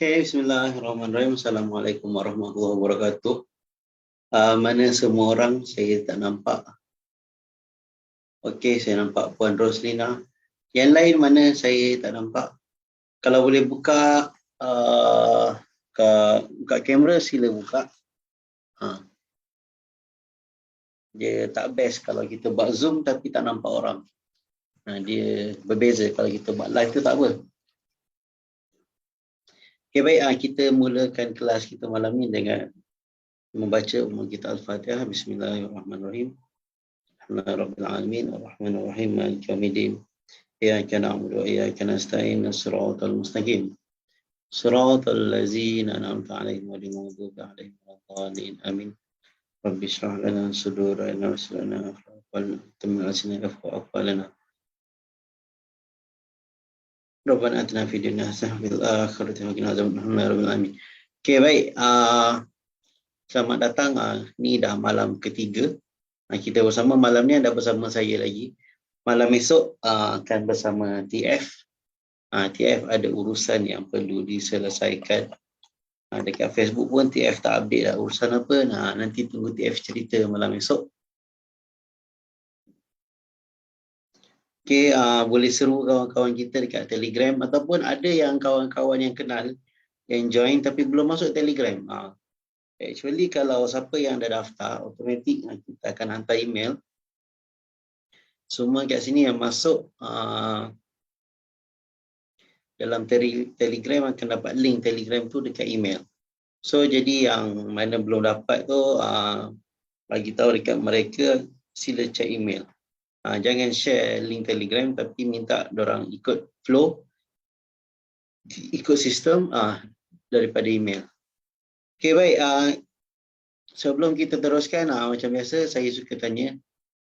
Okay, bismillahirrahmanirrahim. Assalamualaikum warahmatullahi wabarakatuh. Mana semua orang saya tak nampak. Okey, saya nampak Puan Roslina. Yang lain mana saya tak nampak. Kalau boleh buka buka kamera, sila buka. Dia tak best kalau kita buat Zoom tapi tak nampak orang. Dia berbeza kalau kita buat live tu tak apa. Okay, baik, kita mulakan kelas kita malam ni dengan membaca umum kita Al-Fatihah. Bismillahirrahmanirrahim. Alhamdulillahirabbil alamin arrahmanir rahim maliki yaumiddin. Iyyaka na'budu wa iyyaka nasta'in shiratal mustaqim. Shiratal ladzina an'amta 'alaihim ghairil maghdubi 'alaihim waladdallin. Amin. Rabbi shrah lana sudurana wa yassir lana amrana tamma asna afqalana. Rabbana atina fid dunya hasanah wa fil akhirati hasanah wa qina adzabannar. Amin. Okey, baik. Selamat datang. Ni dah malam ketiga. Kita bersama malam ni ada bersama saya lagi. Malam esok akan bersama TF. TF ada urusan yang perlu diselesaikan. Dekat Facebook pun TF tak update lah urusan apa. Nanti tunggu TF cerita malam esok. Okay, boleh seru kawan-kawan kita dekat Telegram ataupun ada yang kawan-kawan yang kenal yang join tapi belum masuk Telegram. Actually kalau siapa yang dah daftar, automatik kita akan hantar email. Semua kat sini yang masuk dalam Telegram akan dapat link Telegram tu dekat email. So jadi yang mana belum dapat tu bagi tahu dekat mereka, sila check email. Jangan share link Telegram tapi minta dorang ikut flow, ikut sistem daripada email. Okay, baik. Sebelum kita teruskan, macam biasa saya suka tanya,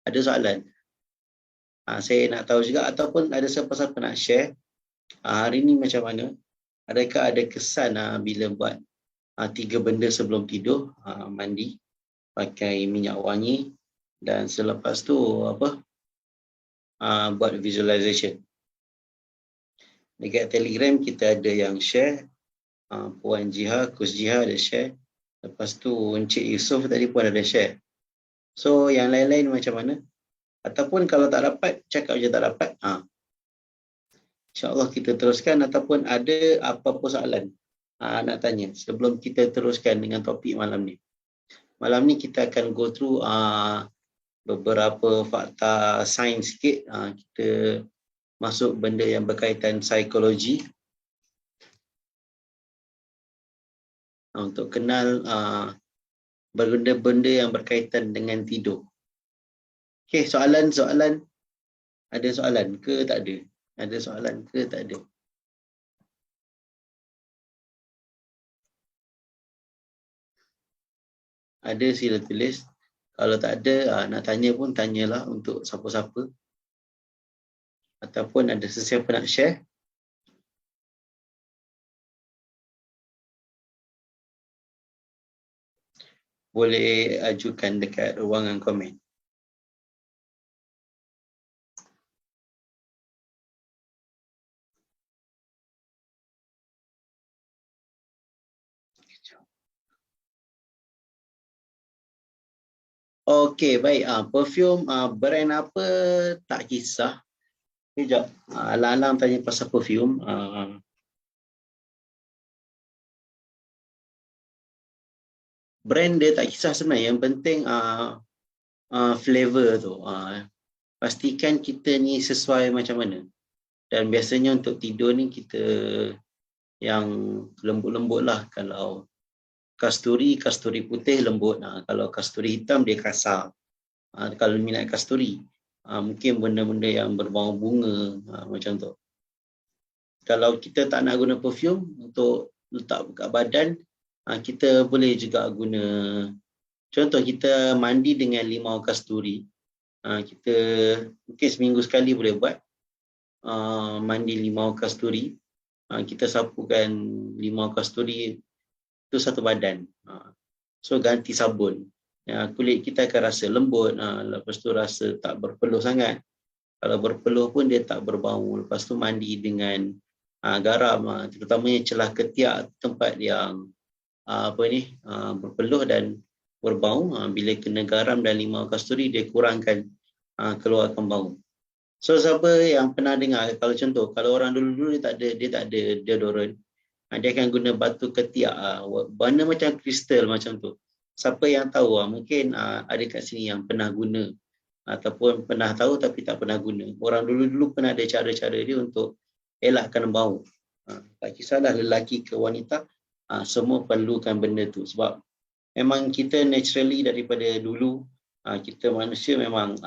ada soalan? Saya nak tahu juga ataupun ada siapa-siapa nak share hari ni macam mana? Adakah ada kesan bila buat 3 benda sebelum tidur, mandi, pakai minyak wangi dan selepas tu buat visualization. Dekat Telegram kita ada yang share, Puan Jiha, Kus Jiha ada share. Lepas tu Encik Yusof tadi pun ada share. So yang lain-lain macam mana? Ataupun kalau tak dapat, cakap je tak dapat. InsyaAllah kita teruskan ataupun ada apa-apa soalan nak tanya sebelum kita teruskan dengan topik malam ni. Malam ni kita akan go through beberapa fakta sains sikit. Kita masuk benda yang berkaitan psikologi. Untuk kenal benda-benda yang berkaitan dengan tidur. Okey, soalan. Ada soalan ke tak ada? Ada soalan ke tak ada? Ada, sila tulis. Kalau tak ada, nak tanya pun tanyalah untuk siapa-siapa. Ataupun ada sesiapa nak share. Boleh ajukan dekat ruangan komen. Okey, baik. Perfume brand apa tak kisah. Sekejap. Alang-alang tanya pasal perfume. Brand dia tak kisah sebenarnya. Yang penting flavor tu. Pastikan kita ni sesuai macam mana. Dan biasanya untuk tidur ni kita yang lembut-lembut lah. Kalau kasturi putih lembut. Kalau kasturi hitam dia kasar. Kalau minat kasturi, mungkin benda-benda yang berbau bunga macam tu. Kalau kita tak nak guna perfume untuk letak kat badan, kita boleh juga guna, contoh kita mandi dengan limau kasturi. Kita mungkin seminggu sekali boleh buat mandi limau kasturi. Kita sapukan limau kasturi itu satu badan. So ganti sabun. Kulit kita akan rasa lembut. Lepas tu rasa tak berpeluh sangat. Kalau berpeluh pun dia tak berbau. Lepas tu mandi dengan garam, terutamanya celah ketiak, tempat yang berpeluh dan berbau. Bila kena garam dan limau kasturi, dia kurangkan keluarkan bau. So siapa yang pernah dengar, kalau contoh, kalau orang dulu-dulu dia tak ada deodorant, dia akan guna batu ketiak, warna macam kristal macam tu. Siapa yang tahu, mungkin ada kat sini yang pernah guna ataupun pernah tahu tapi tak pernah guna. Orang dulu-dulu pernah ada cara-cara dia untuk elakkan bau. Tak kisahlah lelaki ke wanita, semua perlukan benda tu. Sebab memang kita naturally daripada dulu, kita manusia memang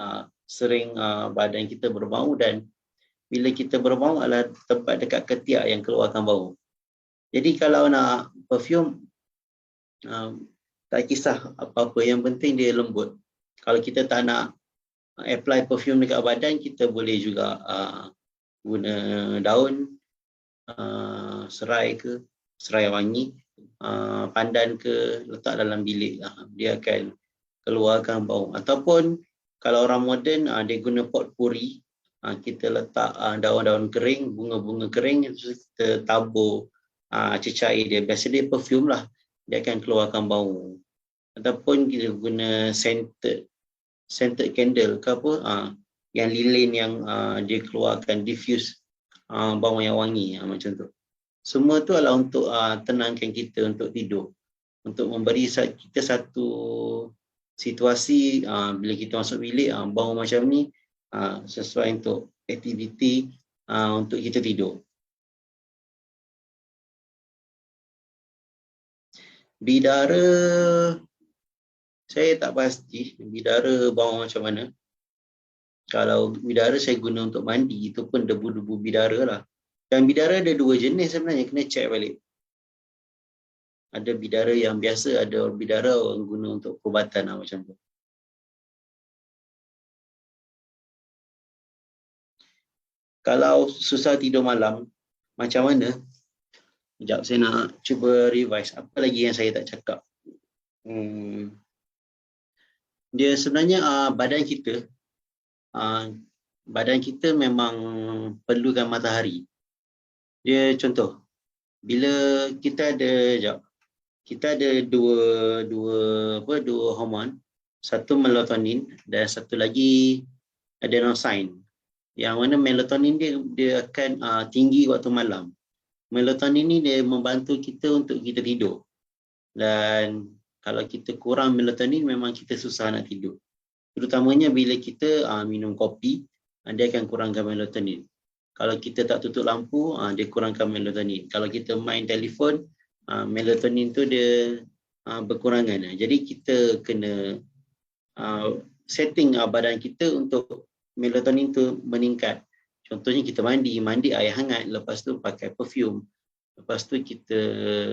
sering badan kita berbau, dan bila kita berbau adalah tempat dekat ketiak yang keluarkan bau. Jadi kalau nak perfume, tak kisah apa-apa, yang penting dia lembut. Kalau kita tak nak apply perfume dekat badan, kita boleh juga guna daun, serai ke, serai wangi, pandan ke, letak dalam bilik, dia akan keluarkan bau. Ataupun kalau orang moden, dia guna pot puri, kita letak daun-daun kering, bunga-bunga kering, kita tabur cecair dia. Biasa dia perfume lah, dia akan keluarkan bau. Ataupun kita guna scented candle ke apa, yang lilin yang dia keluarkan diffuse bau yang wangi, macam tu. Semua tu adalah untuk tenangkan kita untuk tidur, untuk memberi kita satu situasi bila kita masuk bilik, bau macam ni sesuai untuk aktiviti untuk kita tidur. Bidara, saya tak pasti bidara bau macam mana. Kalau bidara saya guna untuk mandi, itu pun debu-debu bidara lah. Dan bidara ada dua jenis sebenarnya, kena check balik. Ada bidara yang biasa, ada bidara orang guna untuk perubatan macam tu. Kalau susah tidur malam, macam mana? Sekejap, saya nak cuba revise. Apa lagi yang saya tak cakap? Dia sebenarnya badan kita memang perlukan matahari. Dia contoh, bila kita ada dua hormon, satu melatonin dan satu lagi adenosine. Yang mana melatonin dia akan tinggi waktu malam. Melatonin ni dia membantu kita untuk kita tidur. Dan kalau kita kurang melatonin, memang kita susah nak tidur. Terutamanya bila kita minum kopi, dia akan kurangkan melatonin. Kalau kita tak tutup lampu, dia kurangkan melatonin. Kalau kita main telefon, melatonin tu dia berkurangan. Jadi kita kena setting badan kita untuk melatonin tu meningkat. Contohnya kita mandi air hangat, lepas tu pakai perfume. Lepas tu kita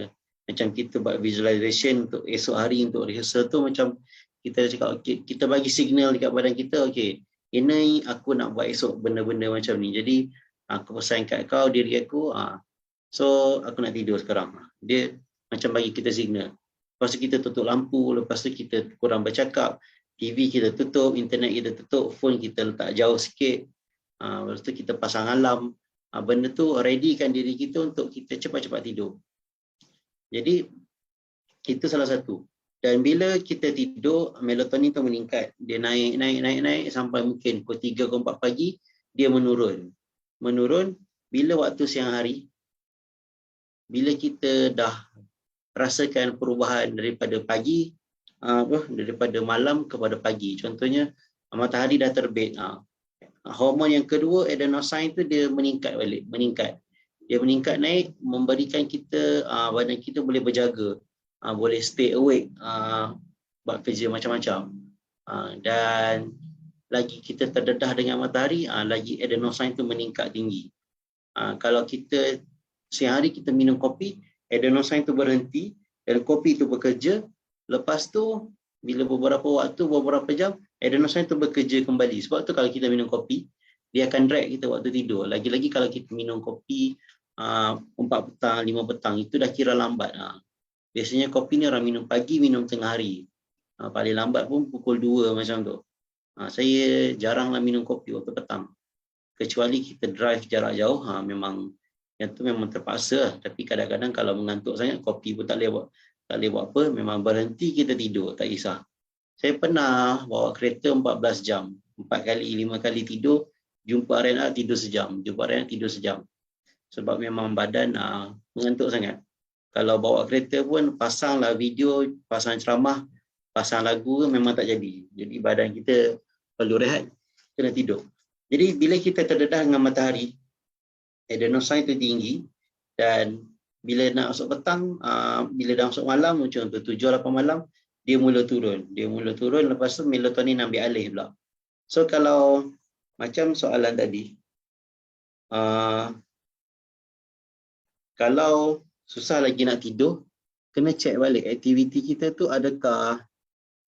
buat visualization untuk esok hari, untuk rehearsal tu, macam kita cakap, okay, kita bagi signal dekat badan kita, okay, ini aku nak buat esok benda-benda macam ni. Jadi aku pesan kat kau, diri aku, so aku nak tidur sekarang. Dia macam bagi kita signal. Lepas tu kita tutup lampu, lepas tu kita kurang bercakap, TV kita tutup, internet kita tutup, phone kita letak jauh sikit. Lepas tu kita pasang alarm. Benda tu readykan diri kita untuk kita cepat-cepat tidur. Jadi itu salah satu. Dan bila kita tidur, melatonin tu meningkat. Dia naik sampai mungkin pukul 3 ke 4 pagi, dia menurun. Bila waktu siang hari, bila kita dah rasakan perubahan daripada malam kepada pagi. Contohnya matahari dah terbit. Hormon yang kedua, adenosine tu dia meningkat balik, Dia meningkat naik, memberikan kita badan kita boleh berjaga, boleh stay awake, buat kerja macam-macam. Dan lagi kita terdedah dengan matahari, lagi adenosine tu meningkat tinggi. Kalau kita siang hari kita minum kopi, adenosine tu berhenti dan kopi tu bekerja. Lepas tu bila beberapa jam, adenosine tu bekerja kembali. Sebab tu kalau kita minum kopi, dia akan drag kita waktu tidur. Lagi-lagi kalau kita minum kopi 4 petang, 5 petang, itu dah kira lambat. Biasanya kopi ni orang minum pagi, minum tengah hari. Paling lambat pun pukul 2 macam tu. Saya jaranglah minum kopi waktu petang. Kecuali kita drive jarak jauh, memang yang tu memang terpaksa lah. Tapi kadang-kadang kalau mengantuk sangat, kopi pun tak boleh buat apa, memang berhenti kita tidur, tak kisah. Saya pernah bawa kereta 14 jam, 4 kali, 5 kali tidur, jumpa RNR tidur sejam, jumpa RNR tidur sejam. Sebab memang badan mengantuk sangat. Kalau bawa kereta pun pasanglah video, pasang ceramah, pasang lagu, memang tak jadi. Jadi badan kita perlu rehat, kena tidur. Jadi bila kita terdedah dengan matahari, adenosine itu tinggi, dan bila nak masuk petang, bila dah masuk malam, contoh 7-8 malam, dia mula turun. Lepas tu melatonin ambil alih pula. So kalau macam soalan tadi, kalau susah lagi nak tidur, kena check balik aktiviti kita tu adakah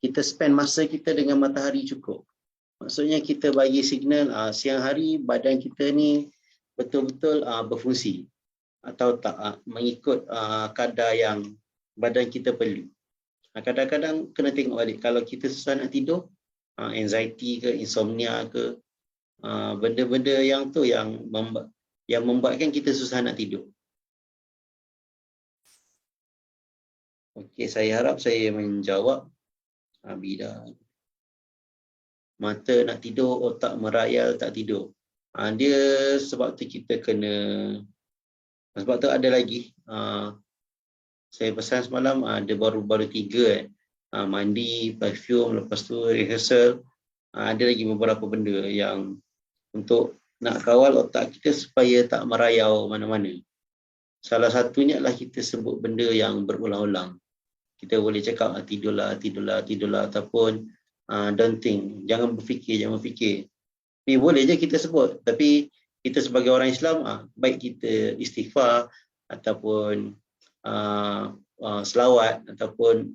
kita spend masa kita dengan matahari cukup. Maksudnya kita bagi signal siang hari badan kita ni betul-betul berfungsi atau tak mengikut kadar yang badan kita perlu. Kadang-kadang kena tengok balik kalau kita susah nak tidur, anxiety ke, insomnia ke, benda-benda yang tu yang membuatkan kita susah nak tidur. Okey, saya harap saya menjawab. Bila mata nak tidur, otak merayal tak tidur. Dia sebab tu kita kena, sebab tu ada lagi. Saya pesan semalam ada baru 3 mandi, perfume, lepas tu rehearsal. Ada lagi beberapa benda yang untuk nak kawal otak kita supaya tak merayau mana-mana. Salah satunya adalah kita sebut benda yang berulang-ulang. Kita boleh cakap tidurlah ataupun don't think, jangan berfikir. Ni boleh je kita sebut, tapi kita sebagai orang Islam baik kita istighfar ataupun selawat ataupun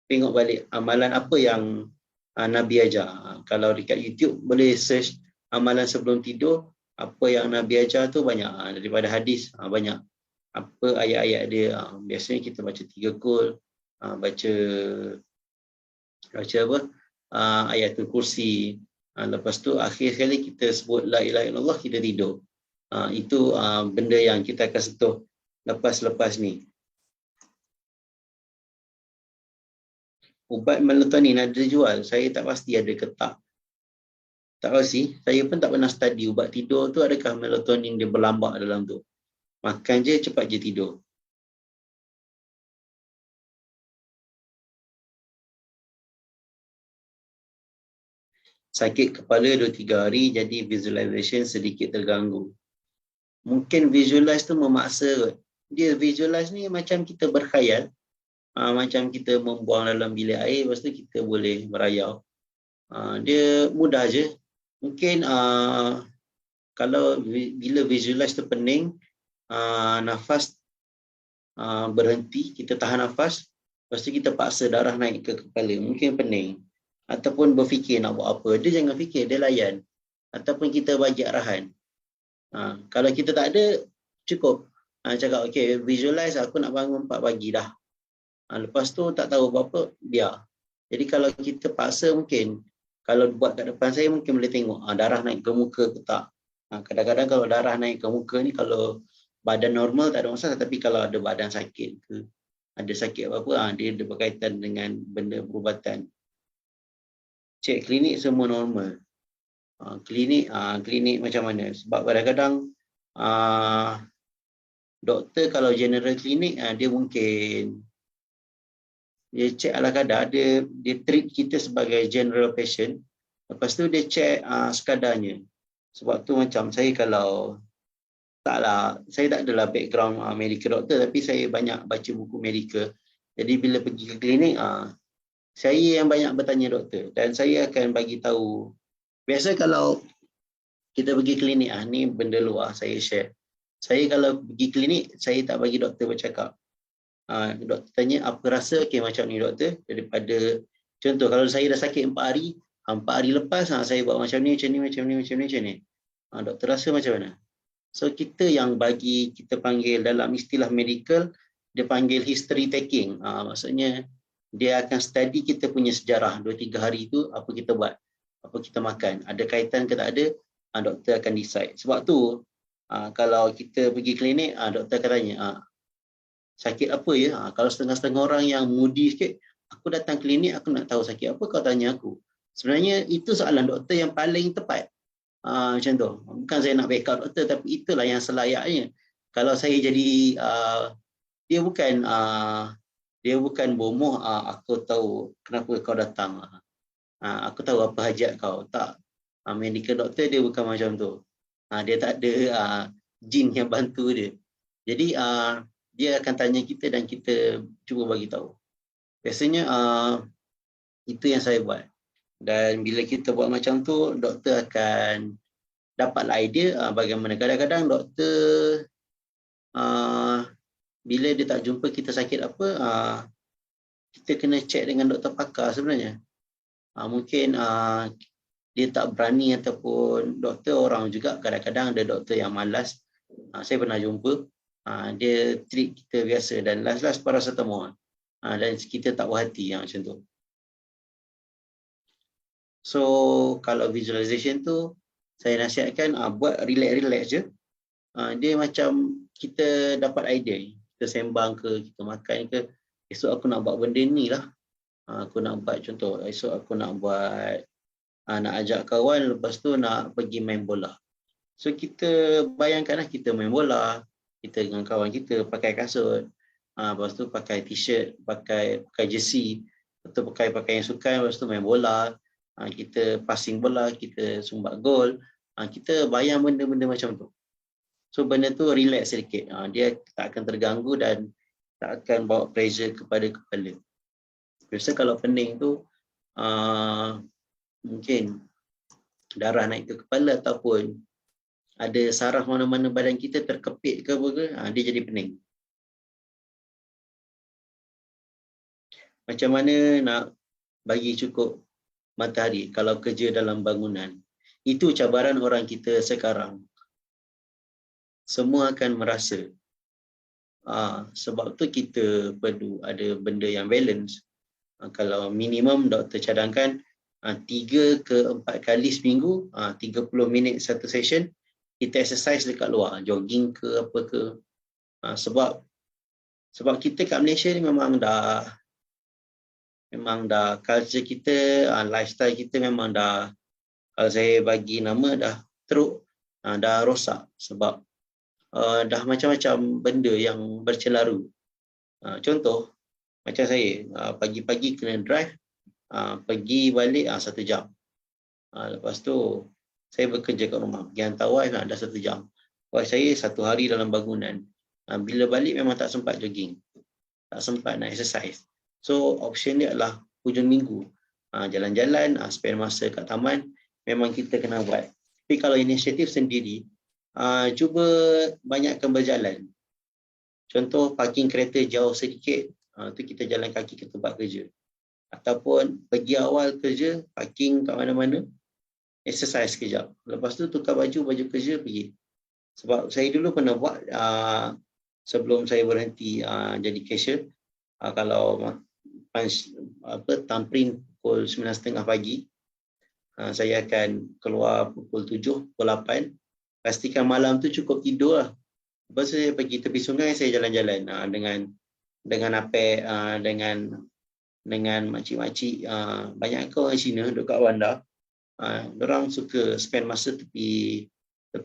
tengok balik amalan apa yang Nabi ajar. Kalau dekat YouTube boleh search amalan sebelum tidur, apa yang Nabi ajar tu banyak, daripada hadis banyak. Apa ayat-ayat dia, biasanya kita baca 3 kul, baca apa, ayatul kursi, lepas tu akhir sekali kita sebut la ilaha illallah, kita tidur. Itu benda yang kita akan sentuh lepas ni. Ubat melatonin ada jual, saya tak pasti ada ke tak. Tak pasti, saya pun tak pernah study ubat tidur tu adakah melatonin dia berlambak dalam tu. Makan je cepat je tidur. Sakit kepala 2-3 hari, jadi visualization sedikit terganggu. Mungkin visualize tu memaksa kot. Dia visualize ni macam kita berkhayal, macam kita membuang dalam bilik air, lepas tu kita boleh merayau. Dia mudah je. Mungkin kalau bila visualize tu pening, nafas berhenti, kita tahan nafas, lepas tu kita paksa darah naik ke kepala, mungkin pening. Ataupun berfikir nak buat apa, dia jangan fikir, dia layan. Ataupun kita bagi arahan. Kalau kita tak ada, cukup. Cakap, okay, visualize aku nak bangun 4 pagi dah. Lepas tu tak tahu apa-apa, biar. Jadi kalau kita paksa mungkin, kalau buat kat depan saya mungkin boleh tengok darah naik ke muka ke tak. Kadang-kadang kalau darah naik ke muka ni, kalau badan normal tak ada masalah, tapi kalau ada badan sakit ke, ada sakit apa-apa, dia ada berkaitan dengan benda perubatan. Cek klinik semua normal. Klinik macam mana? Sebab kadang-kadang doktor kalau general klinik, dia mungkin dia cek ala kadar, dia treat kita sebagai general patient, lepas tu dia cek sekadarnya. Sebab tu macam saya kalau saya tak adalah background medical doktor, tapi saya banyak baca buku medical. Jadi bila pergi ke klinik, saya yang banyak bertanya doktor, dan saya akan bagi tahu. Biasa kalau kita pergi klinik, ni benda luar saya share. Saya kalau pergi klinik, saya tak bagi doktor bercakap. Doktor tanya apa rasa, okay, macam ni doktor, daripada contoh kalau saya dah sakit 4 hari, 4 hari lepas saya buat macam ni. Doktor rasa macam mana? So kita yang bagi, kita panggil dalam istilah medical, dia panggil history taking. Maksudnya dia akan study kita punya sejarah 2-3 hari tu, apa kita buat, apa kita makan, ada kaitan ke tak ada, doktor akan decide. Sebab tu Kalau kita pergi klinik, doktor akan tanya, sakit apa ya? Kalau setengah-setengah orang yang moody sikit, aku datang klinik, aku nak tahu sakit apa, kau tanya aku. Sebenarnya itu soalan doktor yang paling tepat. Macam tu. Bukan saya nak backup doktor, tapi itulah yang selayaknya. Kalau saya jadi, dia bukan bomoh, aku tahu kenapa kau datang. Aku tahu apa hajat kau. Tak. Medical doctor dia bukan macam tu. Dia tak ada jin yang bantu dia. Jadi dia akan tanya kita dan kita cuba bagi tahu. Biasanya itu yang saya buat. Dan bila kita buat macam tu, doktor akan dapatlah idea bagaimana. Kadang-kadang doktor bila dia tak jumpa kita sakit apa, kita kena check dengan doktor pakar sebenarnya. Mungkin dia tak berani, ataupun doktor orang juga kadang-kadang ada doktor yang malas. Saya pernah jumpa, dia treat kita biasa dan last-last paracetamol. Dan kita tak puas hati macam tu. So kalau visualization tu saya nasihatkan buat relax-relax je. Dia macam kita dapat idea. Kita sembang ke, kita makan ke, esok aku nak buat benda ni lah. Aku nak buat contoh, esok aku nak buat nak ajak kawan, lepas tu nak pergi main bola. So kita bayangkanlah kita main bola, kita dengan kawan kita pakai kasut, lepas tu pakai t-shirt, pakai jersey, lepas tu pakai pakaian sukan, lepas tu main bola, kita passing bola, kita sumbat gol, kita bayang benda-benda macam tu. So benda tu relax sedikit, dia tak akan terganggu dan tak akan bawa pressure kepada kepala. Biasa kalau pening tu mungkin darah naik ke kepala, ataupun ada saraf mana-mana badan kita terkepit ke apa ke, dia jadi pening. Macam mana nak bagi cukup matahari kalau kerja dalam bangunan? Itu cabaran orang kita sekarang. Semua akan merasa. Sebab tu kita perlu ada benda yang balance. Kalau minimum doktor cadangkan 3 ke 4 kali seminggu, 30 minit satu session, kita exercise dekat luar, jogging ke apa ke. Sebab kita kat Malaysia ni memang dah culture kita, lifestyle kita memang dah, kalau saya bagi nama, dah teruk, dah rosak. Sebab dah macam-macam benda yang bercelaru. Contoh, macam saya, pagi-pagi kena drive, pergi balik 1 jam. Lepas tu, saya bekerja kat rumah, pergi hantar wife dah 1 jam. Wife saya 1 hari dalam bangunan. Bila balik memang tak sempat jogging, tak sempat nak exercise. So option dia adalah hujung minggu, jalan-jalan, spend masa kat taman, memang kita kena buat. Tapi kalau inisiatif sendiri, cuba banyakkan berjalan. Contoh parking kereta jauh sedikit, tu kita jalan kaki ke tempat kerja. Ataupun pergi awal kerja, parking kat mana-mana, exercise sekejap. Lepas tu tukar baju kerja, pergi. Sebab saya dulu pernah buat, sebelum saya berhenti jadi cashier, kalau tamprin pukul 9.30 pagi, saya akan keluar pukul 7, pukul 8. Pastikan malam tu cukup tidur lah. Lepas tu saya pergi tepi sungai, saya jalan-jalan dengan apek, dengan makcik-makcik. Banyak orang Cina duduk kat Wanda. Diorang suka spend masa tepi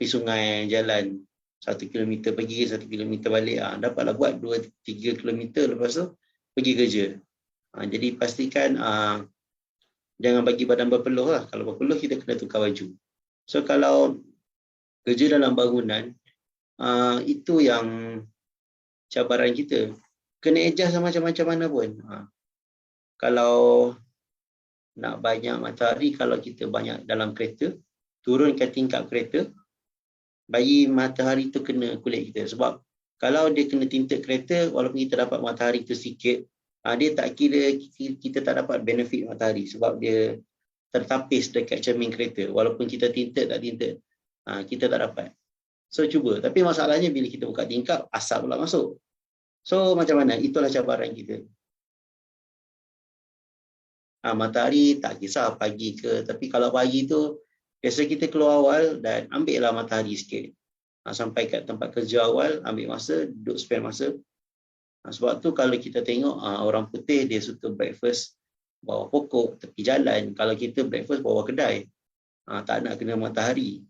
sungai, jalan 1 kilometer pergi, 1 kilometer balik. Dapatlah buat 2-3 kilometer, lepas tu pergi kerja. Jadi pastikan jangan bagi badan berpeluh lah. Kalau berpeluh, kita kena tukar baju. So kalau kerja dalam bangunan, itu yang cabaran kita. Kena adjust macam-macam mana pun. Kalau nak banyak matahari, kalau kita banyak dalam kereta, turunkan tingkap kereta, bagi matahari tu kena kulit kita. Sebab kalau dia kena tinted kereta, walaupun kita dapat matahari tu sikit, dia tak kira kita tak dapat benefit matahari, sebab dia tertapis dekat cermin kereta. Walaupun kita tinted tak tinted, kita tak dapat. So cuba. Tapi masalahnya bila kita buka tingkap, asap pula masuk. So macam mana? Itulah cabaran kita. Matahari tak kisah pagi ke, tapi kalau pagi tu biasa kita keluar awal dan ambil lah matahari sikit. sampai kat tempat kerja awal, ambil masa, duduk spend masa. Sebab tu kalau kita tengok orang putih dia suka breakfast bawah pokok, tepi jalan. Kalau kita breakfast bawah kedai, tak nak kena matahari.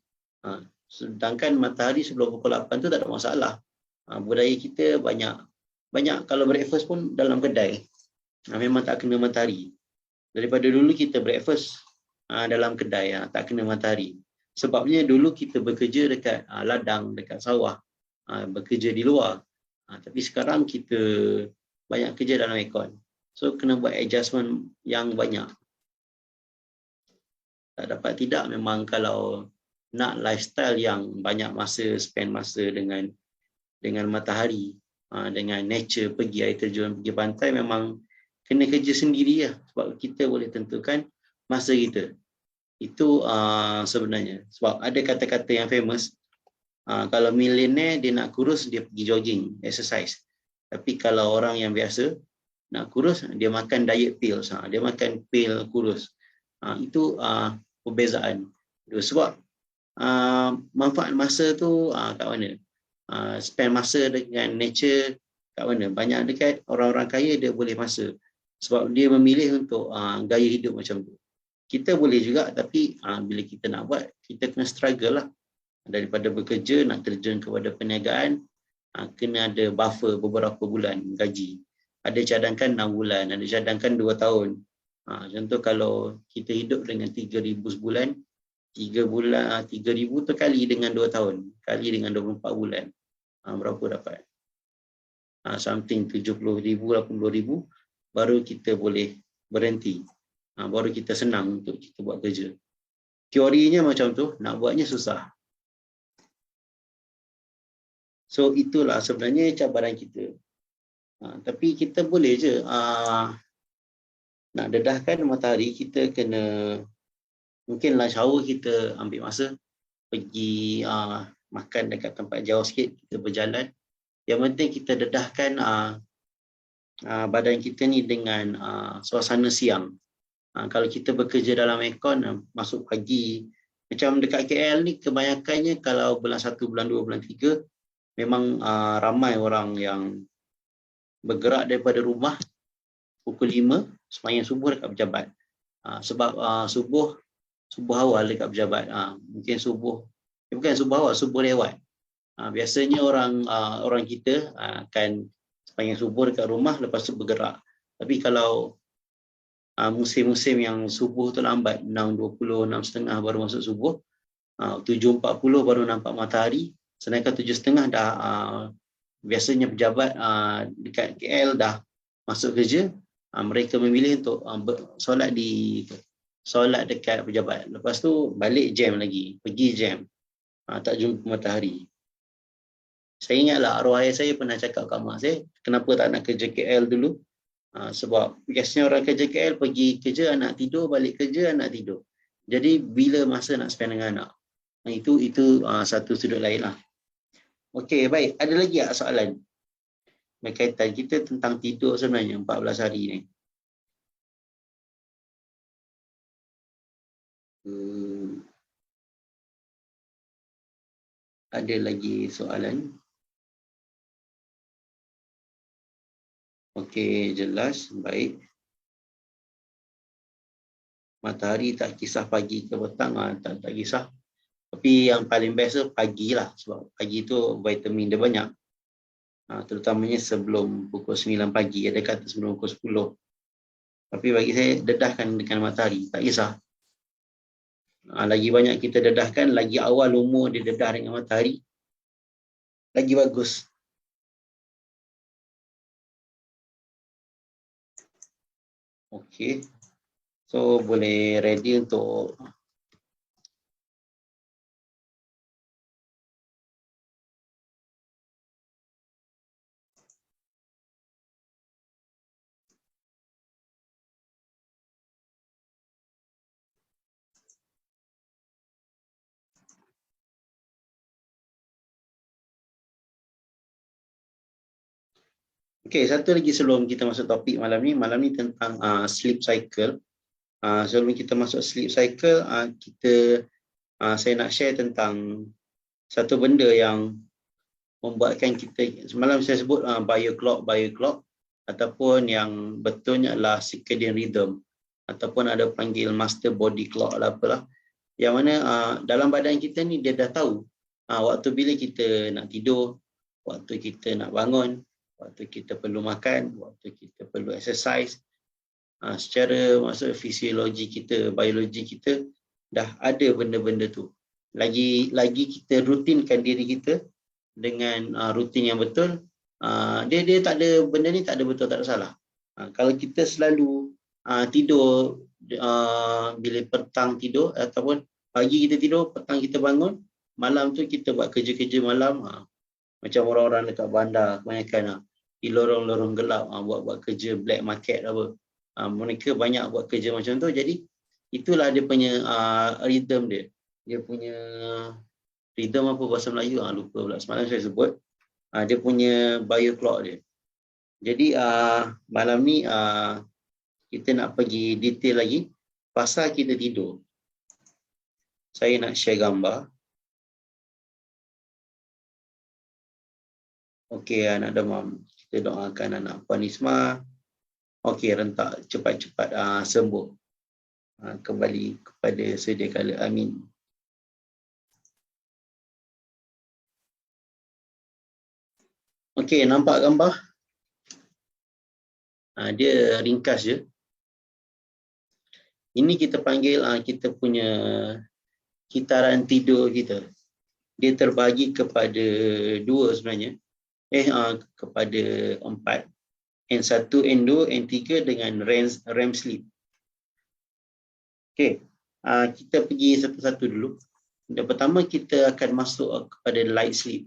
Sedangkan matahari sebelum pukul 8 tu tak ada masalah. Budaya kita banyak kalau breakfast pun dalam kedai. Memang tak kena matahari. Daripada dulu kita breakfast dalam kedai, tak kena matahari. Sebabnya dulu kita bekerja dekat ladang, dekat sawah, bekerja di luar. Tapi sekarang kita banyak kerja dalam aircon. So kena buat adjustment yang banyak. Tak dapat tidak, memang kalau nak lifestyle yang banyak masa, spend masa dengan matahari, dengan nature, pergi air terjun, pergi pantai, memang kena kerja sendiri lah. Sebab kita boleh tentukan masa kita. Itu sebenarnya. Sebab ada kata-kata yang famous, kalau milioner dia nak kurus, dia pergi jogging, exercise. Tapi kalau orang yang biasa nak kurus, dia makan diet pills, dia makan pil kurus. Itu perbezaan. Sebab manfaat masa tu kat mana? Spend masa dengan nature kat mana? Banyak dekat orang-orang kaya dia boleh masa. Sebab dia memilih untuk gaya hidup macam tu. Kita boleh juga, tapi bila kita nak buat, kita kena struggle lah. Daripada bekerja, nak terjun kepada perniagaan, kena ada buffer beberapa bulan gaji. Ada cadangkan 6 bulan, ada cadangkan 2 tahun. Contoh kalau kita hidup dengan 3,000 sebulan, 3,000 tu kali dengan 2 tahun, kali dengan 24 bulan. Berapa dapat? Something 70,000, 80,000, baru kita boleh berhenti. Baru kita senang untuk kita buat kerja. Teorinya macam tu, nak buatnya susah. So itulah sebenarnya cabaran kita. Tapi kita boleh je nak dedahkan matahari, kita kena mungkin lunch hour kita ambil masa pergi makan dekat tempat jauh sikit, kita berjalan. Yang penting kita dedahkan badan kita ni dengan suasana siang. Kalau kita bekerja dalam aircon, masuk pagi, macam dekat KL ni kebanyakannya kalau bulan 1, bulan 2, bulan 3, memang ramai orang yang bergerak daripada rumah pukul 5, sembahyang subuh dekat pejabat. Sebab subuh awal dekat pejabat. Mungkin bukan subuh awal, subuh lewat. Biasanya orang kita akan sembahyang subuh dekat rumah, lepas tu bergerak. Tapi kalau musim-musim yang subuh tu lambat, 6.20, 6.30 baru masuk subuh, 7.40 baru nampak matahari, sedangkan 7.30 dah biasanya pejabat dekat KL dah masuk kerja, mereka memilih untuk solat dekat pejabat. Lepas tu balik jam lagi, pergi jam, tak jumpa matahari. Saya ingatlah arwah ayah saya pernah cakap kat mak saya, kenapa tak nak kerja KL dulu? Sebab biasanya orang kerja KL pergi kerja, anak tidur, balik kerja, anak tidur. Jadi bila masa nak spend dengan anak? Itu satu sudut lain lah. Okey, baik. Ada lagi tak soalan berkaitan kita tentang tidur sebenarnya 14 hari ni? Ada lagi soalan? Okey, jelas. Baik. Matahari tak kisah pagi ke petang, tak kisah. Tapi yang paling best tu pagi lah. Sebab pagi tu vitamin dia banyak. Terutamanya sebelum pukul 9 pagi. Ada kata sebelum pukul 10. Tapi bagi saya, dedahkan dengan matahari. Tak kisah. Lagi banyak kita dedahkan, lagi awal umur dia dedah dengan matahari, lagi bagus. Okey. So boleh ready untuk okey, satu lagi sebelum kita masuk topik malam ni tentang sleep cycle. Sebelum kita masuk sleep cycle, saya nak share tentang satu benda yang membuatkan kita, semalam saya sebut bioclock ataupun yang betulnya adalah circadian rhythm ataupun ada panggil master body clock lah apalah, yang mana dalam badan kita ni dia dah tahu waktu bila kita nak tidur, waktu kita nak bangun, waktu kita perlu makan, waktu kita perlu exercise. Secara maksud fisiologi kita, biologi kita dah ada benda-benda tu. Lagi kita rutinkan diri kita dengan rutin yang betul, dia tak ada, benda ni tak ada betul tak ada salah. Kalau kita selalu tidur bila petang tidur ataupun pagi kita tidur, petang kita bangun, malam tu kita buat kerja-kerja malam, macam orang-orang dekat bandar kebanyakan di lorong-lorong gelap buat kerja black market apa. Mereka banyak buat kerja macam tu, jadi itulah dia punya rhythm dia. Dia punya rhythm apa bahasa Melayu, lupa pula. Semalam saya sebut, dia punya bioclock dia. Jadi malam ni kita nak pergi detail lagi pasal kita tidur. Saya nak share gambar. Okey, anak demam. Kita doakan anak Puan Isma. Okey, rentak cepat-cepat sembuh. Kembali kepada sedia kala. Amin. Okey, nampak gambar? Dia ringkas je. Ini kita panggil kita punya kitaran tidur kita. Dia terbagi kepada dua sebenarnya. Kepada 4. N1, N2, N3 dengan REM sleep. Okey, kita pergi satu-satu dulu. Yang pertama kita akan masuk kepada light sleep.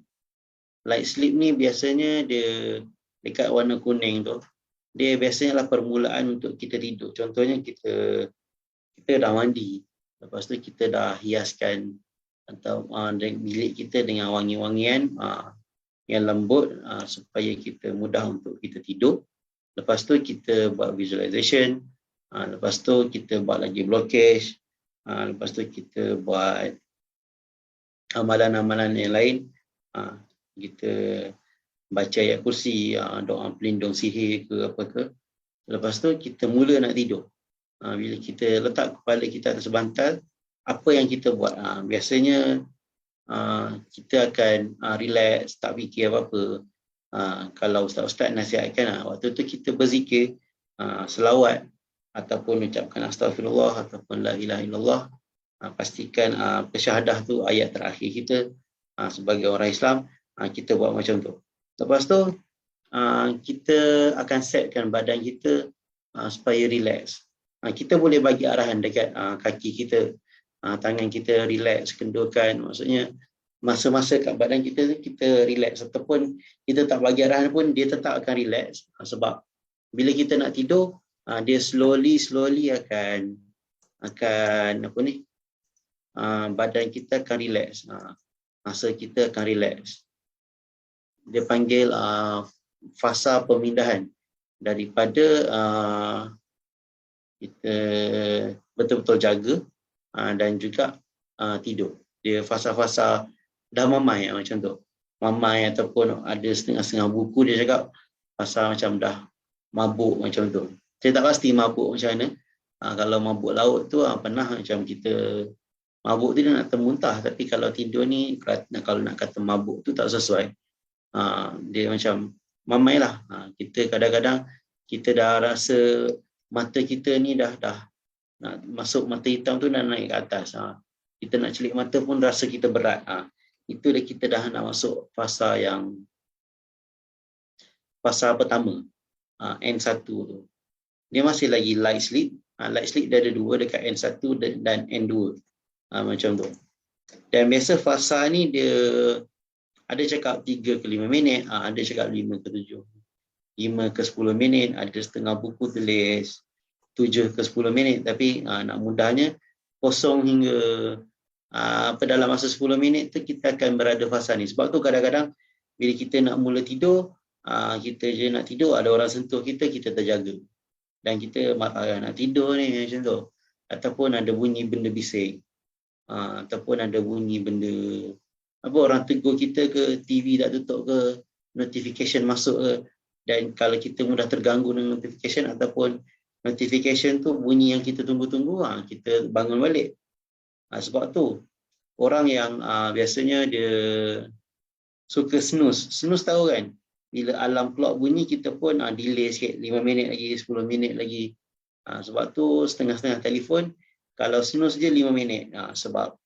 Light sleep ni biasanya dia dekat warna kuning tu. Dia biasanya lah permulaan untuk kita tidur. Contohnya kita dah mandi. Lepas tu kita dah hiaskan atau bilik kita dengan wangi-wangian yang lembut supaya kita mudah untuk kita tidur. Lepas tu kita buat visualization. Lepas tu kita buat lagi blockage. Lepas tu kita buat amalan-amalan yang lain. Kita baca ayat kursi, doa pelindung sihir ke apa ke. Lepas tu kita mula nak tidur. Bila kita letak kepala kita atas bantal, apa yang kita buat? Biasanya kita akan relax, tak fikir apa-apa. Kalau ustaz-ustaz nasihatkan, waktu tu kita berzikir, selawat ataupun ucapkan astagfirullah ataupun la ilaha illallah. Pastikan pesyahadah tu ayat terakhir kita sebagai orang Islam, kita buat macam tu. Lepas tu kita akan setkan badan kita supaya relax. Kita boleh bagi arahan dekat kaki kita, tangan kita relax, kendurkan. Maksudnya masa-masa kat badan kita kita relax, ataupun kita tak bagi arahan pun dia tetap akan relax. Sebab bila kita nak tidur, dia slowly akan apa ni, badan kita akan relax, masa kita akan relax. Dia panggil fasa pemindahan daripada kita betul-betul jaga dan juga tidur. Dia fasa-fasa dah mamai macam tu. Mamai ataupun ada setengah-setengah buku dia cakap fasa macam dah mabuk macam tu. Saya tak pasti mabuk macam mana. Kalau mabuk laut tu pernah macam kita mabuk tu dia nak termuntah, tapi kalau tidur ni kalau nak kata mabuk tu tak sesuai. Dia macam mamai lah. Kita kadang-kadang kita dah rasa mata kita ni dah nak masuk mata hitam tu dah naik ke atas. Kita nak celik mata pun rasa kita berat. Itu kita dah nak masuk fasa pertama, N1 tu. Dia masih lagi light sleep. Light sleep dia ada dua dekat N1 dan N2. Macam tu. Dan biasa fasa ni dia ada cakap 3 ke 5 minit, ada cakap 5 ke 7. 5 ke 10 minit, ada setengah buku tulis 7 ke 10 minit, tapi nak mudahnya kosong hingga dalam masa 10 minit tu kita akan berada fasa ni. Sebab tu kadang-kadang bila kita nak mula tidur, kita je nak tidur, ada orang sentuh kita terjaga. Dan kita nak tidur ni macam tu. Ataupun ada bunyi benda bising. Ataupun ada bunyi benda apa orang tegur kita ke, TV tak tutup ke, notification masuk ke, dan kalau kita mudah terganggu dengan notification ataupun notification tu bunyi yang kita tunggu-tunggu, kita bangun balik. Sebab tu orang yang biasanya dia suka snooze tahu kan, bila alarm clock bunyi kita pun delay sikit, 5 minit lagi, 10 minit lagi. Sebab tu setengah-setengah telefon kalau snooze je 5 minit, sebab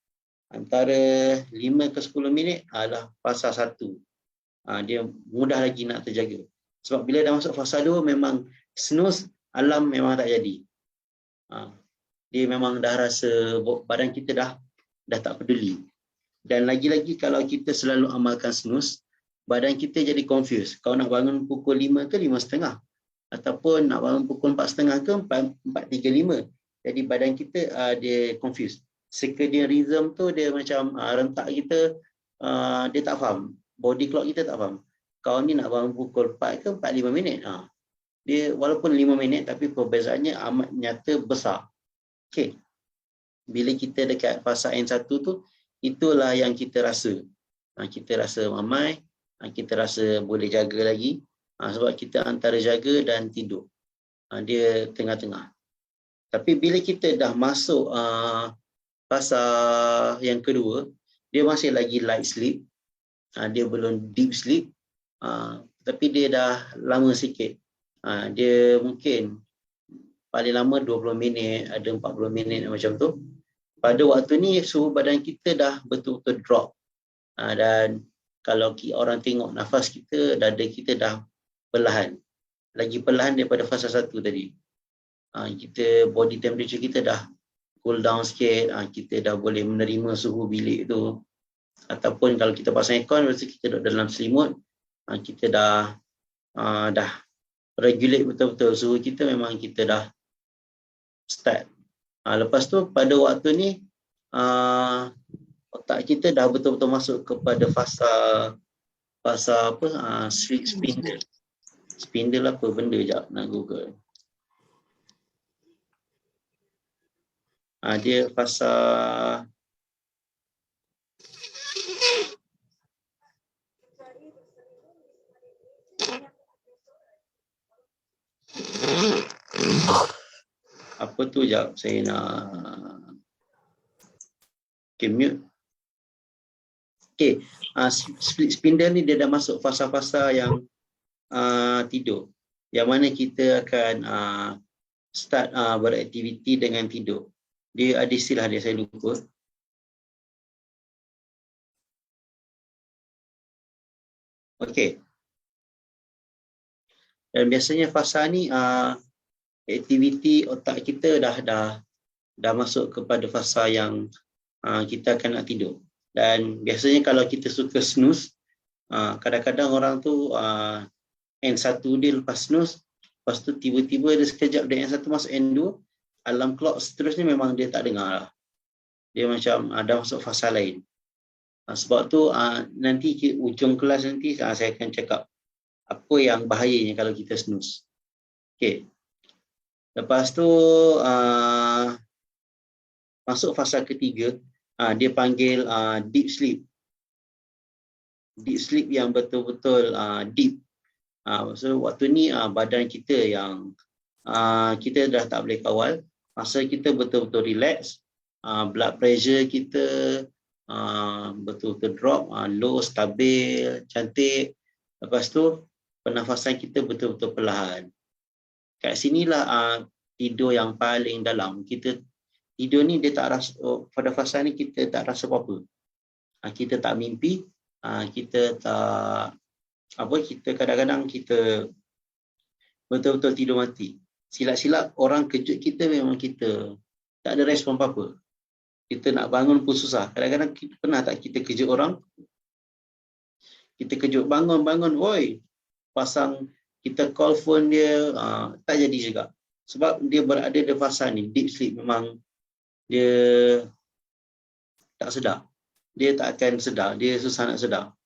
antara 5 ke 10 minit adalah fasa 1. Dia mudah lagi nak terjaga. Sebab bila dah masuk fasa 2 memang snooze, alarm memang tak jadi. Dia memang dah rasa badan kita dah tak peduli. Dan lagi-lagi kalau kita selalu amalkan snooze, badan kita jadi confused. Kau nak bangun pukul 5 ke 5.30? Ataupun nak bangun pukul 4.30 ke 4.35? Jadi badan kita dia confused. Circadian rhythm tu dia macam rentak kita, dia tak faham. Body clock kita tak faham. Kau ni nak bangun pukul 4 ke 45 minit? Dia walaupun 5 minit tapi perbezaannya amat nyata besar. Okay. Bila kita dekat fasa N1 tu, itulah yang kita rasa. Kita rasa mamai, kita rasa boleh jaga lagi. Sebab kita antara jaga dan tidur. Dia tengah-tengah. Tapi bila kita dah masuk fasa yang kedua, dia masih lagi light sleep. Dia belum deep sleep. Tapi dia dah lama sikit. Dia mungkin paling lama 20 minit, ada 40 minit macam tu. Pada waktu ni suhu badan kita dah betul-betul drop. Dan kalau orang tengok nafas kita, dada kita dah perlahan. Lagi perlahan daripada fasa 1 tadi. Kita body temperature kita dah cool down sikit. Kita dah boleh menerima suhu bilik tu. Ataupun kalau kita pasang aircon, lepas kita duduk dalam selimut, kita dah regulate betul-betul suhu kita, memang kita dah start. Lepas tu pada waktu ni otak kita dah betul-betul masuk kepada fasa apa, sleep spindle. Spindle apa benda, jap nak google. Dia fasa apa tu, jap saya nak mute. Split spindle ni dia dah masuk fasa-fasa yang tidur, yang mana kita akan start beraktiviti dengan tidur. Dia ada istilah dia, saya lupa. Okey. Dan biasanya fasa ni aktiviti otak kita dah masuk kepada fasa yang kita akan nak tidur. Dan biasanya kalau kita suka snooze, kadang-kadang orang tu N1 dia lepas snooze, lepas tu tiba-tiba dia sekejap dari N1 masuk N2, alarm clock seterusnya memang dia tak dengar lah. Dia macam dah masuk fasa lain. Sebab tu nanti ujung kelas nanti saya akan cakap apa yang bahayanya kalau kita snooze. Okay. Lepas tu masuk fasa ketiga, dia panggil deep sleep. Deep sleep yang betul-betul deep. So waktu ni badan kita yang kita dah tak boleh kawal. Masa kita betul-betul relax, blood pressure kita betul-betul drop, low, stabil, cantik. Lepas tu pernafasan kita betul-betul perlahan. Kat sinilah tidur yang paling dalam. Kita tidur ni dia tak rasa, pada fasa ni kita tak rasa apa-apa. Kita tak mimpi, kita tak kita kadang-kadang kita betul-betul tidur mati. Silap-silap orang kejut kita, memang kita tak ada respon apa-apa. Kita nak bangun pun susah. Kadang-kadang pernah tak kita kejut orang? Kita kejut, bangun, oi. Pasang, kita call phone dia, tak jadi juga. Sebab dia berada di fasa ni, deep sleep, memang dia tak sedar. Dia tak akan sedar, dia susah nak sedar.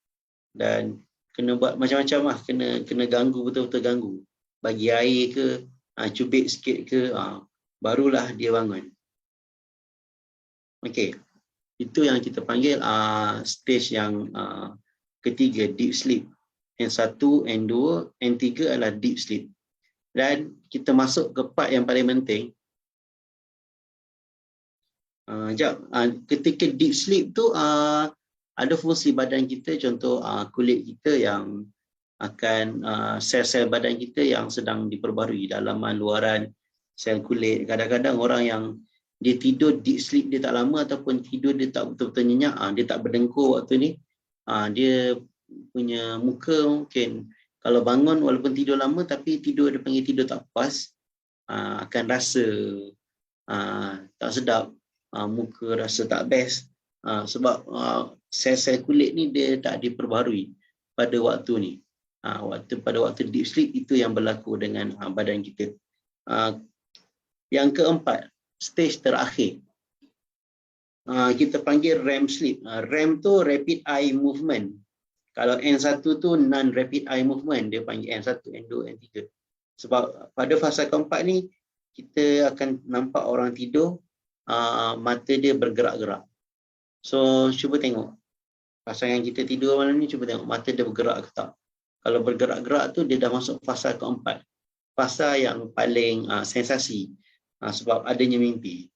Dan kena buat macam-macam lah, kena ganggu, betul-betul ganggu. Bagi air ke, cubit sikit ke, barulah dia bangun. Okey. Itu yang kita panggil stage yang ketiga, deep sleep. N1, N2, N3 adalah deep sleep. Dan kita masuk ke part yang paling penting. Ketika deep sleep tu ada fungsi badan kita, contoh kulit kita yang akan sel-sel badan kita yang sedang diperbarui, dalaman, luaran, sel kulit. Kadang-kadang orang yang dia tidur deep sleep dia tak lama, ataupun tidur dia tak betul-betul nyenyak, dia tak berdengkur waktu ni, dia punya muka mungkin kalau bangun walaupun tidur lama tapi tidur dia panggil tidur tak puas, akan rasa tak sedap, muka rasa tak best, sebab sel-sel kulit ni dia tak diperbaharui pada waktu ni. Pada waktu deep sleep itu yang berlaku dengan badan kita. Yang keempat, stage terakhir, kita panggil REM sleep. REM tu rapid eye movement. Kalau N1 tu non rapid eye movement, dia panggil N1, N2, N3. Sebab pada fasa keempat ni kita akan nampak orang tidur, mata dia bergerak-gerak. So cuba tengok pasangan kita tidur malam ni, cuba tengok mata dia bergerak ke tak. Kalau bergerak-gerak tu dia dah masuk fasa keempat, fasa yang paling sensasi, sebab adanya mimpi.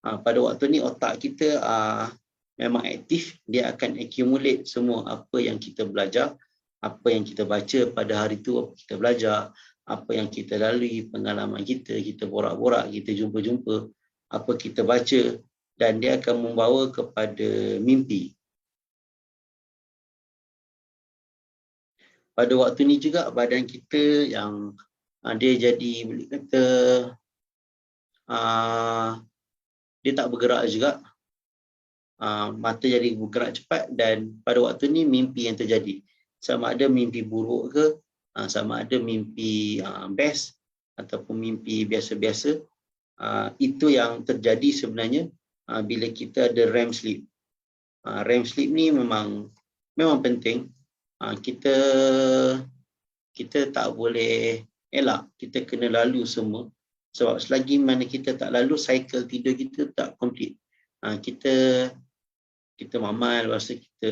Pada waktu ni otak kita memang aktif, dia akan accumulate semua apa yang kita belajar, apa yang kita baca pada hari tu, apa kita belajar, apa yang kita lalui, pengalaman kita borak-borak, kita jumpa-jumpa, apa kita baca, dan dia akan membawa kepada mimpi. Pada waktu ni juga badan kita yang dia jadi, boleh kata, dia tak bergerak juga, mata jadi bergerak cepat, dan pada waktu ni mimpi yang terjadi. Sama ada mimpi buruk ke, sama ada mimpi best, ataupun mimpi biasa-biasa, itu yang terjadi sebenarnya bila kita ada REM sleep. REM sleep ni memang penting. Kita tak boleh elak, kita kena lalu semua. Sebab selagi mana kita tak lalu, cycle tidur kita tak complete. Kita mamal, lepas tu kita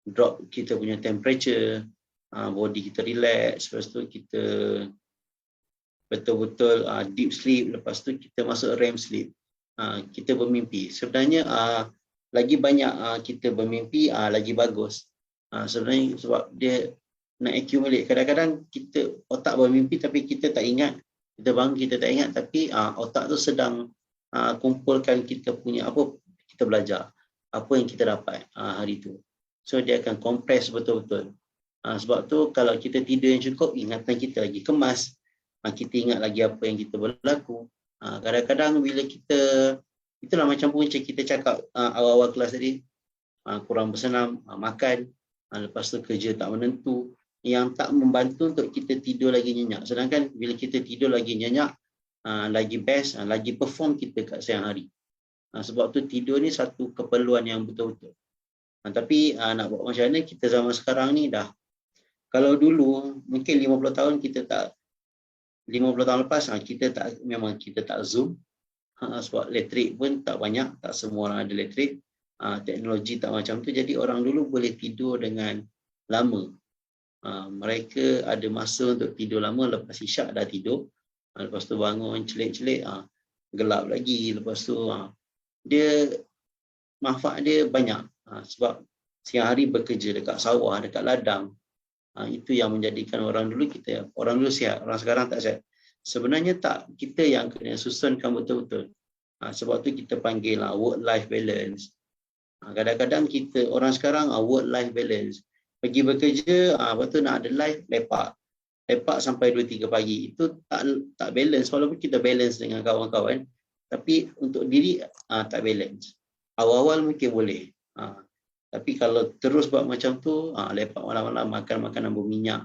drop kita punya temperature, body kita relax, lepas tu kita betul-betul deep sleep, lepas tu kita masuk REM sleep, kita bermimpi. Sebenarnya lagi banyak kita bermimpi, lagi bagus. Sebenarnya sebab dia nak accumulate. Kadang-kadang kita otak bermimpi tapi kita tak ingat, kita bangun kita tak ingat, tapi otak tu sedang kumpulkan kita punya apa kita belajar, apa yang kita dapat hari tu. So dia akan compress betul-betul. Sebab tu kalau kita tidur yang cukup, ingatan kita lagi kemas, kita ingat lagi apa yang kita berlaku. Kadang-kadang bila kita, itulah macam punca kita cakap awal-awal kelas tadi, kurang bersenam, makan, lepas tu kerja tak menentu, yang tak membantu untuk kita tidur lagi nyenyak. Sedangkan bila kita tidur lagi nyenyak, lagi best, lagi perform kita kat siang hari. Sebab tu tidur ni satu keperluan yang betul-betul. Tapi nak buat macam mana, kita zaman sekarang ni dah, kalau dulu mungkin 50 tahun kita tak, 50 tahun lepas memang kita tak Zoom, sebab elektrik pun tak banyak, tak semua orang ada elektrik, teknologi tak macam tu, jadi orang dulu boleh tidur dengan lama. Mereka ada masa untuk tidur lama, lepas isyak dah tidur, lepas tu bangun celik-celik, gelap lagi, lepas tu dia manfaat dia banyak, sebab siang hari bekerja dekat sawah, dekat ladang. Itu yang menjadikan orang dulu sihat, orang sekarang tak sihat. Sebenarnya tak, kita yang kena susunkan betul-betul. Sebab tu kita panggil work-life balance. Kadang-kadang kita orang sekarang work-life balance, pergi bekerja, lepas tu nak ada life, lepak sampai 2-3 pagi. Itu tak balance. Walaupun kita balance dengan kawan-kawan, tapi untuk diri tak balance. Awal-awal mungkin boleh, tapi kalau terus buat macam tu, lepak malam-malam, makan makanan berminyak,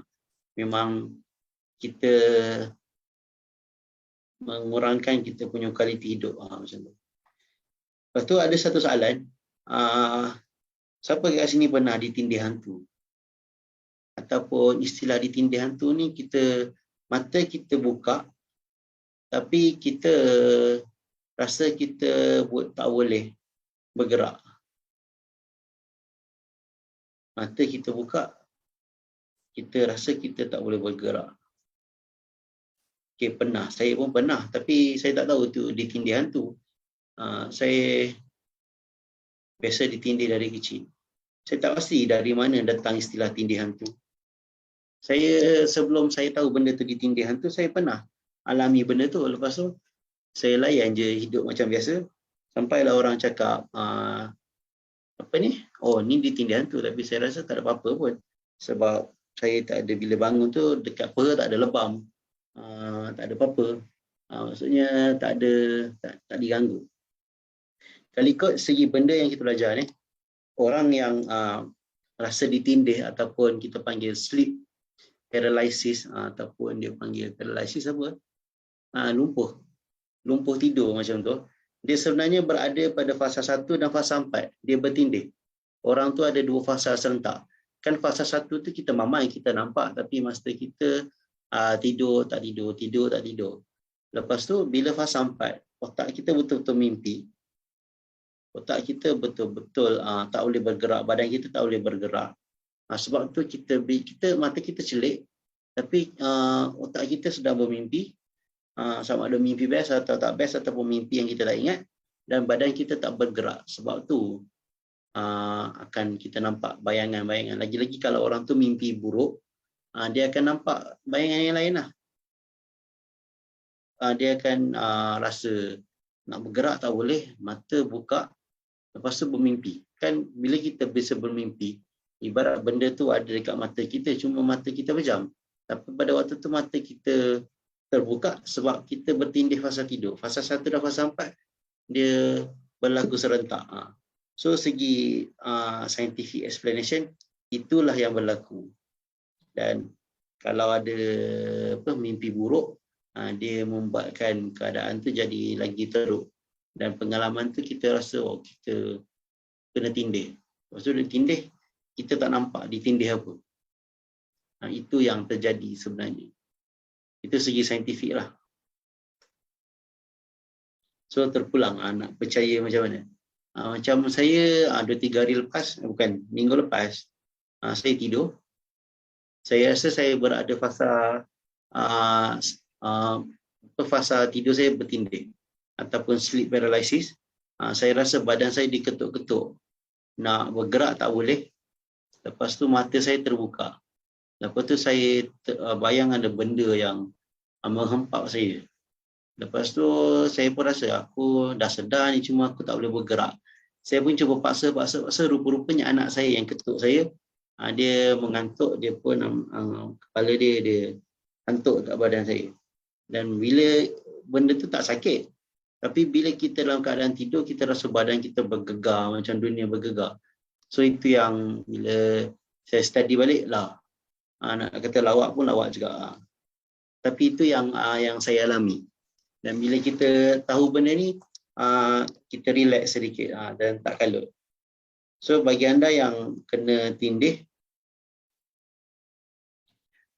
memang kita mengurangkan kita punya kualiti hidup, macam tu. Lepas tu ada satu soalan, siapa kat sini pernah ditindih hantu? Ataupun istilah ditindih hantu ni, mata kita buka, tapi kita rasa kita tak boleh. bergerak. Mata kita buka, kita rasa kita tak boleh bergerak. Okay, pernah. Saya pun pernah. Tapi saya tak tahu tu ditindih hantu. Saya biasa ditindih dari kecil. Saya tak pasti dari mana datang istilah tindih hantu. Sebelum saya tahu benda tu ditindih hantu, saya pernah alami benda tu. Lepas tu, saya layan je hidup macam biasa. Sampailah orang cakap, apa ni? Oh, ni ditindih hantu. Tapi saya rasa tak ada apa-apa pun. Sebab saya tak ada, bila bangun tu dekat perut tak ada lebam. Tak ada apa-apa. Maksudnya tak diganggu. Kalau ikut segi benda yang kita belajar ni, orang yang rasa ditindih ataupun kita panggil sleep paralysis, ataupun dia panggil paralysis apa? Lumpuh tidur macam tu. Dia sebenarnya berada pada fasa 1 dan fasa 4. Dia bertindih. Orang tu ada 2 fasa serentak. Kan fasa 1 tu kita mamai, kita nampak, tapi masa kita tidur, tak tidur, tidur, tak tidur. Lepas tu bila fasa 4, otak kita betul-betul mimpi. Otak kita betul-betul tak boleh bergerak, badan kita tak boleh bergerak. Sebab tu mata kita celik, tapi otak kita sedang bermimpi. Sama ada mimpi best atau tak best, ataupun mimpi yang kita tak ingat, dan badan kita tak bergerak. Sebab tu akan kita nampak bayangan-bayangan. Lagi-lagi kalau orang tu mimpi buruk, dia akan nampak bayangan yang lain lah. Dia akan rasa nak bergerak tak boleh, mata buka, lepas tu bermimpi. Kan bila kita bisa bermimpi, ibarat benda tu ada dekat mata kita, cuma mata kita pejam. Tapi pada waktu tu mata kita terbuka sebab kita bertindih fasa tidur. Fasa 1 dan fasa 4 dia berlaku serentak. So segi scientific explanation, itulah yang berlaku. Dan kalau ada mimpi buruk, dia membuatkan keadaan tu jadi lagi teruk. Dan pengalaman tu kita rasa kita kena tindih. Lepas tu dia tindih, kita tak nampak ditindih apa. Itu yang terjadi sebenarnya. Itu segi saintifik lah. So terpulang, nak percaya macam mana. Macam saya 2-3 hari lepas, bukan, minggu lepas, saya tidur. Saya rasa saya berada fasa tidur saya bertindih ataupun sleep paralysis. Saya rasa badan saya diketuk-ketuk. Nak bergerak tak boleh. Lepas tu mata saya terbuka. Lepas tu saya bayang ada benda yang menghempap saya. Lepas tu saya pun rasa aku dah sedar ni, cuma aku tak boleh bergerak. Saya pun cuba paksa, rupa-rupanya anak saya yang ketuk saya. Dia mengantuk, dia pun kepala dia hantuk kat badan saya. Dan bila benda tu tak sakit, tapi bila kita dalam keadaan tidur, kita rasa badan kita bergegar, macam dunia bergegar. So itu yang bila saya study balik lah, nak kata lawak pun lawak juga. Tapi itu yang saya alami. Dan bila kita tahu benda ni, kita relax sedikit dan tak kalut. So bagi anda yang kena tindih,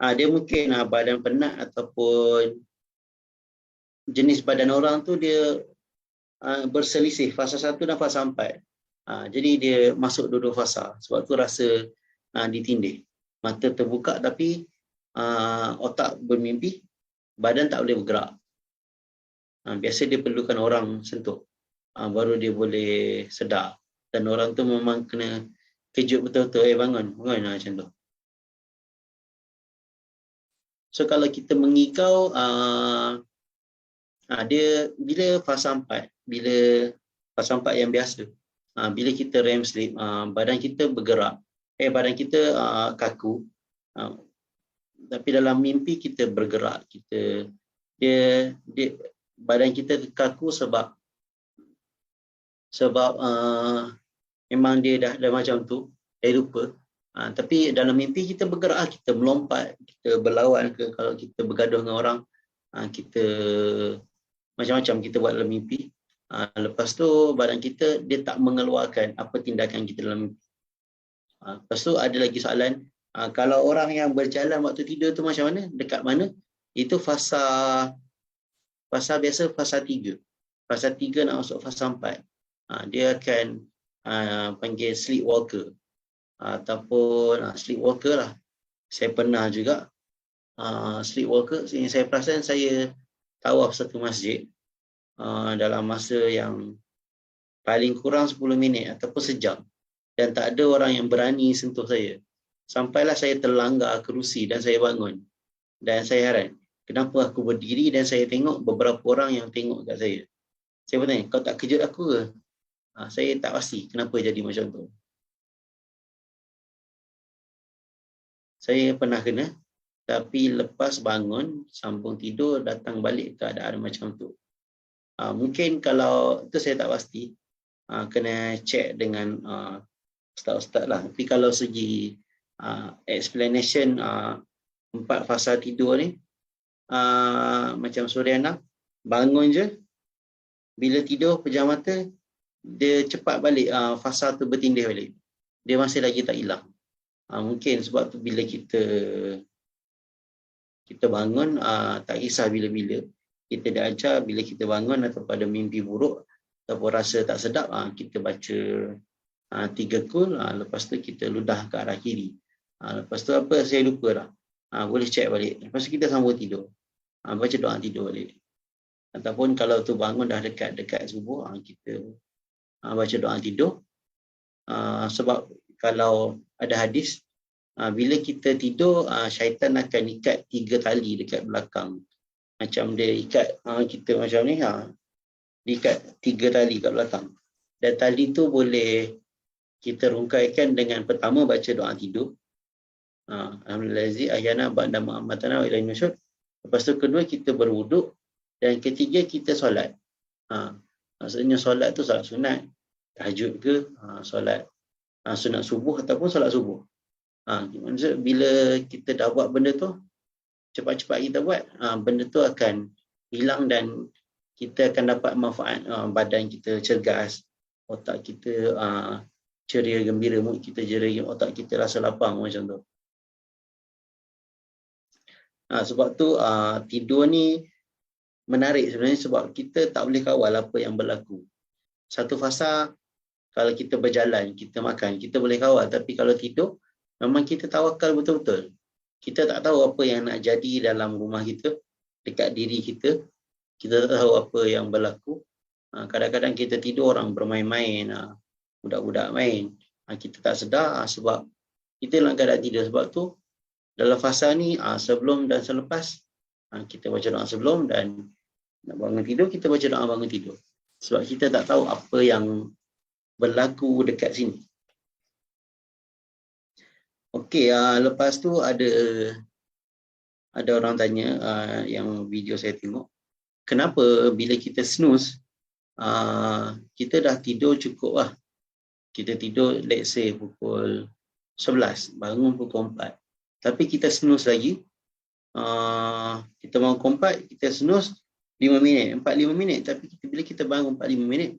dia mungkin badan penat ataupun jenis badan orang tu dia berselisih fasa 1 dan fasa 4. Jadi dia masuk dua-dua fasa. Sebab tu rasa ditindih. Mata terbuka tapi otak bermimpi, badan tak boleh bergerak. Biasa dia perlukan orang sentuh, baru dia boleh sedar. Dan orang tu memang kena kejut betul-betul, bangun macam tu. So kalau kita mengigau, dia bila fasa 4, bila fasa 4 yang biasa, bila kita REM sleep, badan kita bergerak, badan kita kaku, tapi dalam mimpi kita bergerak, dia badan kita kaku sebab memang dia dah macam tu, saya lupa. Tapi dalam mimpi kita bergerak, kita melompat, kita berlawan ke, kalau kita bergaduh dengan orang, kita macam-macam kita buat dalam mimpi. Lepas tu badan kita dia tak mengeluarkan apa tindakan kita dalam mimpi. Lepas tu ada lagi soalan, kalau orang yang berjalan waktu tidur tu macam mana? Dekat mana? Itu fasa biasa, fasa 3. Fasa 3 nak masuk fasa 4. dia akan panggil sleepwalker ataupun sleepwalker lah. Saya pernah juga sleepwalker. Saya perasan saya tawaf satu masjid dalam masa yang paling kurang 10 minit ataupun sejam, dan tak ada orang yang berani sentuh saya. Sampailah saya terlanggar kerusi dan saya bangun. Dan saya heran, kenapa aku berdiri dan saya tengok beberapa orang yang tengok kat saya. Saya bertanya, kau tak kejut aku ke? Saya tak pasti kenapa jadi macam tu. Saya pernah kena, tapi lepas bangun, sambung tidur, datang balik keadaan macam tu. Mungkin kalau, itu saya tak pasti, kena check dengan ustaz-ustaz lah. Tapi kalau segi explanation 4 fasa tidur ni, macam Suriana, bangun je, bila tidur pejam mata, dia cepat balik fasa tu bertindih balik. Dia masih lagi tak hilang. Mungkin sebab tu bila kita bangun, tak kisah bila-bila, kita dah ajar bila kita bangun atau pada mimpi buruk ataupun rasa tak sedap, kita baca 3 kul, lepas tu kita ludah ke arah kiri. Lepas tu apa saya lupa lah. Boleh check balik. Lepas tu kita sambung tidur. Baca doa tidur balik. Ataupun kalau tu bangun dah dekat subuh, kita baca doa tidur. Sebab kalau ada hadis, bila kita tidur, syaitan akan ikat 3 tali dekat belakang. Macam dia ikat kita macam ni, dia ikat 3 tali kat belakang. Dan tali tu boleh kita rungkaikan dengan pertama baca doa tidur. Alhamdulillah ahyana ba'da ma'amatana wa ilaihi nusyur. Lepas tu kedua kita berwuduk, dan ketiga kita solat. Maksudnya solat tu solat sunat, tahajud ke, solat sunat subuh ataupun solat subuh. Maksud bila kita dah buat benda tu, cepat-cepat kita buat, benda tu akan hilang dan kita akan dapat manfaat. Badan kita cergas, otak kita ceria gembira, mood kita ceria, otak kita rasa lapang macam tu. Sebab tu tidur ni menarik sebenarnya, sebab kita tak boleh kawal apa yang berlaku. Satu fasa kalau kita berjalan, kita makan, kita boleh kawal, tapi kalau tidur memang kita tawakal betul-betul. Kita tak tahu apa yang nak jadi dalam rumah kita, dekat diri kita. Kita tak tahu apa yang berlaku. Kadang-kadang kita tidur orang bermain-main, budak-budak main. Kita tak sedar sebab kita dalam keadaan tidur. Sebab tu dalam fasa ni, sebelum dan selepas, kita baca doa sebelum, dan nak bangun tidur, kita baca doa bangun tidur. Sebab kita tak tahu apa yang berlaku dekat sini. Okey, lepas tu ada orang tanya, yang video saya tengok, kenapa bila kita snooze, kita dah tidur cukup lah. Kita tidur let's say pukul 11, bangun pukul 4. Tapi kita snooze lagi, kita bangun pukul 4, kita snooze 5 minit, 4-5 minit. Tapi bila kita bangun 4-5 minit,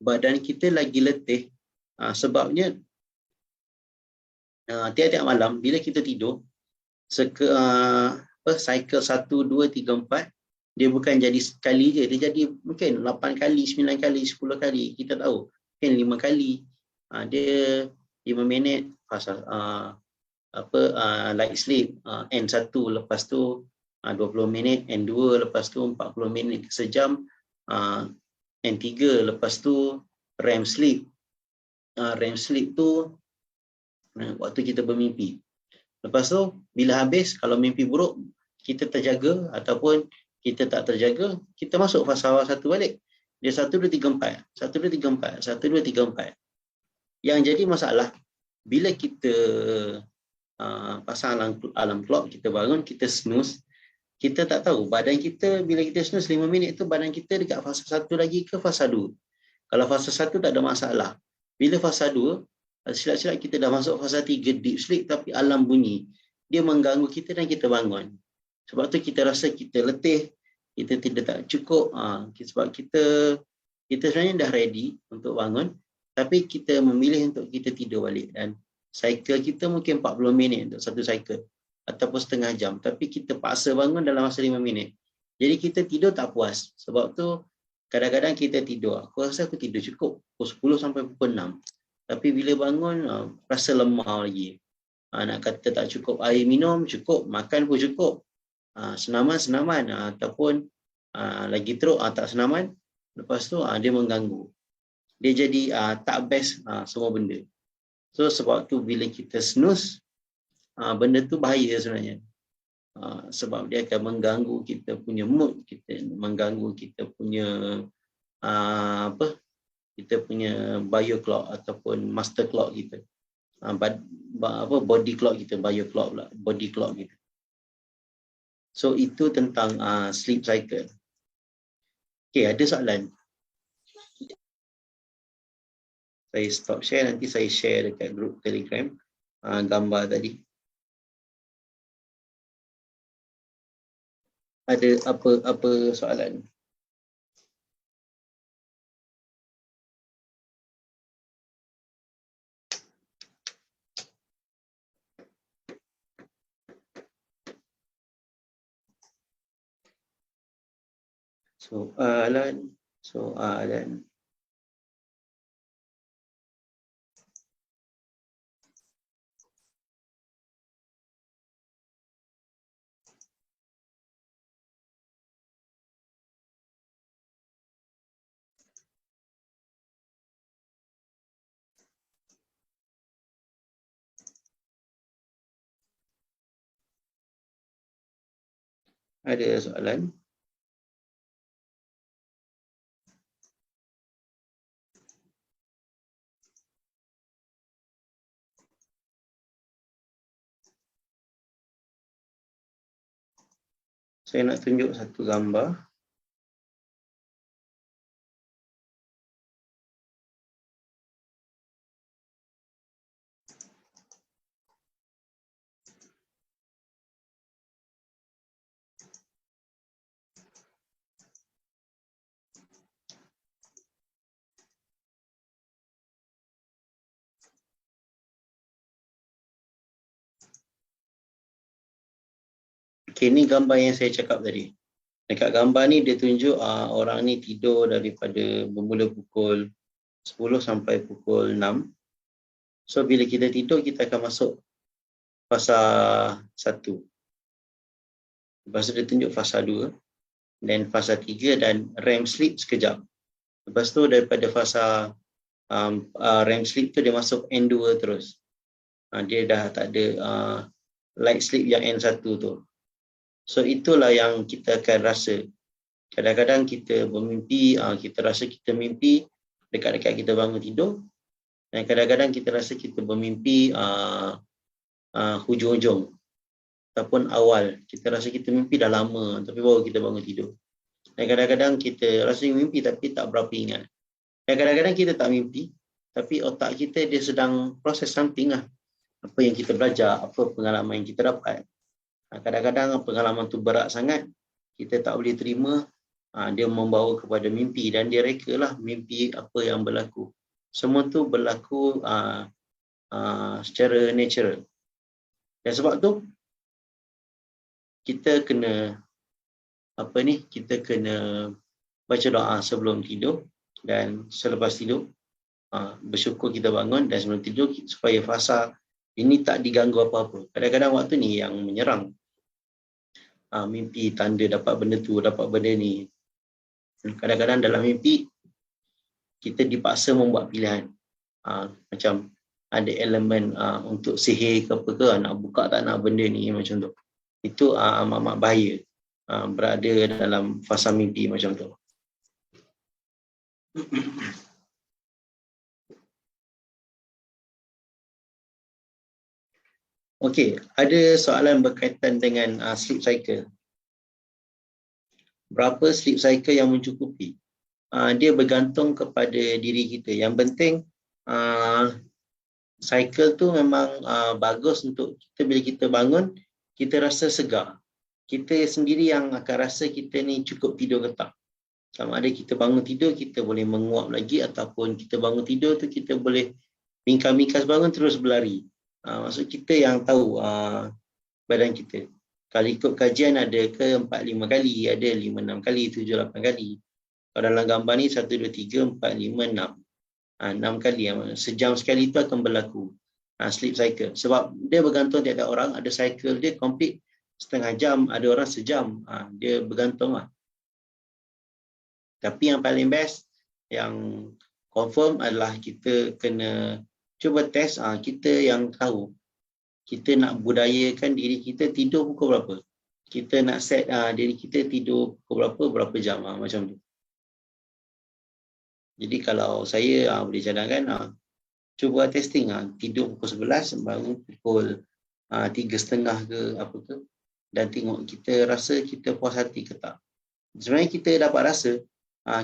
badan kita lagi letih. Sebabnya tiap-tiap malam bila kita tidur, cycle 1, 2, 3, 4, dia bukan jadi sekali je, dia jadi mungkin 8 kali, 9 kali, 10 kali, kita tahu. Mungkin 5 kali. Dia 5 minit fasa light sleep, N1, lepas tu 20 minit, N2, lepas tu 40 minit sejam, N3, lepas tu REM sleep. REM sleep tu waktu kita bermimpi. Lepas tu bila habis, kalau mimpi buruk, kita terjaga ataupun kita tak terjaga, kita masuk fasa awal 1 balik. Dia 1, 2, 3, 4. 1, 2, 3, 4. 1, 2, 3, 4. Yang jadi masalah, bila kita pasang alarm clock, kita bangun, kita snooze, kita tak tahu badan kita bila kita snooze 5 minit tu, badan kita dekat fasa 1 lagi ke fasa 2. Kalau fasa 1 tak ada masalah. Bila fasa 2, silap-silap kita dah masuk fasa 3 deep sleep, tapi alarm bunyi. Dia mengganggu kita dan kita bangun. Sebab tu kita rasa kita letih, kita tidak tak cukup. Sebab kita sebenarnya dah ready untuk bangun, tapi kita memilih untuk kita tidur balik. Dan cycle kita mungkin 40 minit untuk satu cycle, ataupun setengah jam. Tapi kita paksa bangun dalam masa 5 minit. Jadi kita tidur tak puas. Sebab tu kadang-kadang kita tidur, aku rasa aku tidur cukup pukul 10 sampai pukul 6. Tapi bila bangun, rasa lemah lagi. Nak kata tak cukup air minum, cukup. Makan pun cukup. Senaman, ataupun lagi teruk, tak senaman. Lepas tu, dia mengganggu. Dia jadi tak best semua benda. So, sebab tu bila kita snooze, benda tu bahaya sebenarnya. Sebab dia akan mengganggu kita punya mood, kita mengganggu kita punya kita punya bio clock ataupun master clock kita, body clock kita, bio clock pula, body clock kita. So itu tentang sleep cycle. Okay, ada soalan? Saya stop share, nanti saya share dekat grup Telegram gambar tadi. Ada apa soalan? Soalan. Ada soalan? Saya nak tunjuk satu gambar. Okay, ni gambar yang saya cakap tadi. Dekat gambar ni dia tunjuk orang ni tidur daripada bermula pukul 10 sampai pukul 6. So bila kita tidur, kita akan masuk fasa 1. Lepas tu dia tunjuk fasa 2, dan fasa 3 dan REM sleep sekejap. Lepas tu daripada fasa REM sleep tu dia masuk N2 terus. Dia dah tak ada light sleep yang N1 tu. So itulah yang kita akan rasa. Kadang-kadang kita bermimpi, kita rasa kita mimpi dekat-dekat kita bangun tidur, dan kadang-kadang kita rasa kita bermimpi hujung-hujung ataupun awal. Kita rasa kita mimpi dah lama tapi baru kita bangun tidur. Dan kadang-kadang kita rasa mimpi tapi tak berapa ingat. Dan kadang-kadang kita tak mimpi tapi otak kita dia sedang proses something lah. Apa yang kita belajar, apa pengalaman yang kita dapat. Kadang-kadang pengalaman tu berat sangat, kita tak boleh terima, dia membawa kepada mimpi, dan dia rekalah mimpi apa yang berlaku. Semua tu berlaku secara natural. Dan sebab tu kita kena kita kena baca doa sebelum tidur dan selepas tidur. Bersyukur kita bangun, dan sebelum tidur supaya fasa ini tak diganggu apa-apa. Kadang-kadang waktu ni yang menyerang. Mimpi tanda dapat benda tu, dapat benda ni. Kadang-kadang dalam mimpi kita dipaksa membuat pilihan. Macam ada elemen untuk sihir ke apa ke, nak buka tak nak benda ni, macam tu. Itu amat-amat bahaya berada dalam fasa mimpi macam tu. Okey, ada soalan berkaitan dengan sleep cycle. Berapa sleep cycle yang mencukupi? Dia bergantung kepada diri kita. Yang penting cycle tu memang bagus untuk kita. Bila kita bangun, kita rasa segar. Kita sendiri yang akan rasa kita ni cukup tidur ke tak. Sama ada kita bangun tidur, kita boleh menguap lagi, ataupun kita bangun tidur tu kita boleh mingkas-mingkas bangun terus berlari. Maksud kita yang tahu badan kita. Kalau ikut kajian ada ke 4-5 kali, ada 5-6 kali, 7-8 kali. Kalau dalam gambar ni 1, 2, 3, 4, 5, 6. 6 kali. Sejam sekali itu akan berlaku sleep cycle. Sebab dia bergantung tiap-tiap orang. Ada cycle dia complete setengah jam, ada orang sejam. Dia bergantung lah. Tapi yang paling best, yang confirm adalah kita kena cuba test kita yang tahu. Kita nak budayakan diri kita tidur pukul berapa. Kita nak set diri kita tidur pukul berapa jam macam tu. Jadi kalau saya boleh cadangkan, cuba testing tidur pukul 11 baru pukul 3:30 ke apa ke, dan tengok kita rasa kita puas hati ke tak. Sebenarnya kita dapat rasa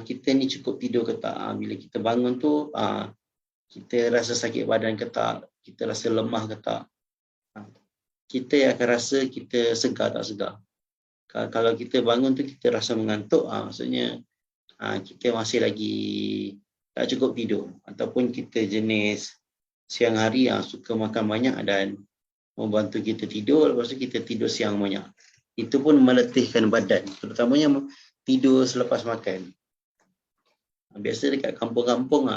kita ni cukup tidur ke tak. Bila kita bangun tu kita rasa sakit badan ke tak, kita rasa lemah ke tak. Kita akan rasa kita segar tak segar. Kalau kita bangun tu kita rasa mengantuk, maksudnya kita masih lagi tak cukup tidur. Ataupun kita jenis siang hari suka makan banyak dan membantu kita tidur, lepas tu kita tidur siang banyak. Itu pun meletihkan badan, terutamanya tidur selepas makan. Biasa dekat kampung-kampung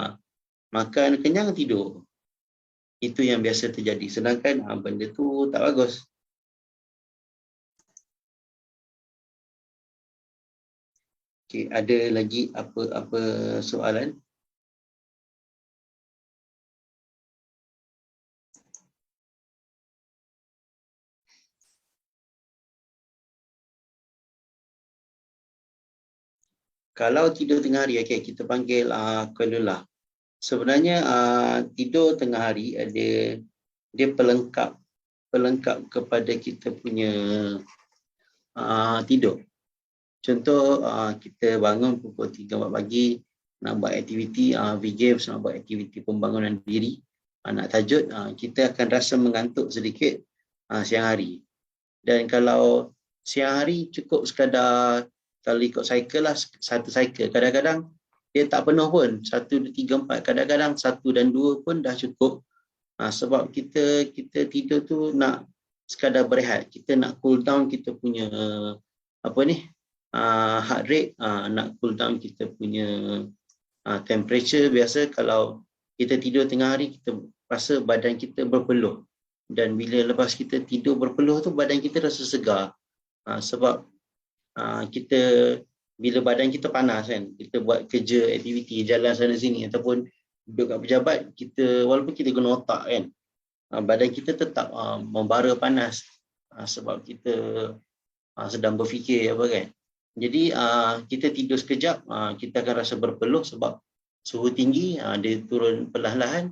makan kenyang tidur. Itu yang biasa terjadi. Sedangkan benda tu tak bagus. Okay, ada lagi apa soalan? Kalau tidur tengah hari, okay, kita panggil kelula. Sebenarnya tidur tengah hari dia pelengkap kepada kita punya tidur. Contoh kita bangun pukul 3 pagi nak buat aktiviti V-Games, nak buat aktiviti pembangunan diri, nak tajud, kita akan rasa mengantuk sedikit siang hari. Dan kalau siang hari cukup sekadar, kalau ikut cycle lah, satu cycle. Kadang-kadang dia tak penuh pun, 1, 2, 3, 4. Kadang-kadang 1 dan 2 pun dah cukup. Sebab kita tidur tu nak sekadar berehat. Kita nak cool down kita punya heart rate, nak cool down kita punya temperature. Biasa kalau kita tidur tengah hari, kita rasa badan kita berpeluh. Dan bila lepas kita tidur berpeluh tu, badan kita rasa segar. Sebab kita, bila badan kita panas kan, kita buat kerja, aktiviti, jalan sana sini ataupun duduk kat pejabat, kita walaupun kita guna otak kan, badan kita tetap membara panas sebab kita sedang berfikir apa kan. Jadi kita tidur sekejap, kita akan rasa berpeluh sebab suhu tinggi, dia turun perlahan-lahan,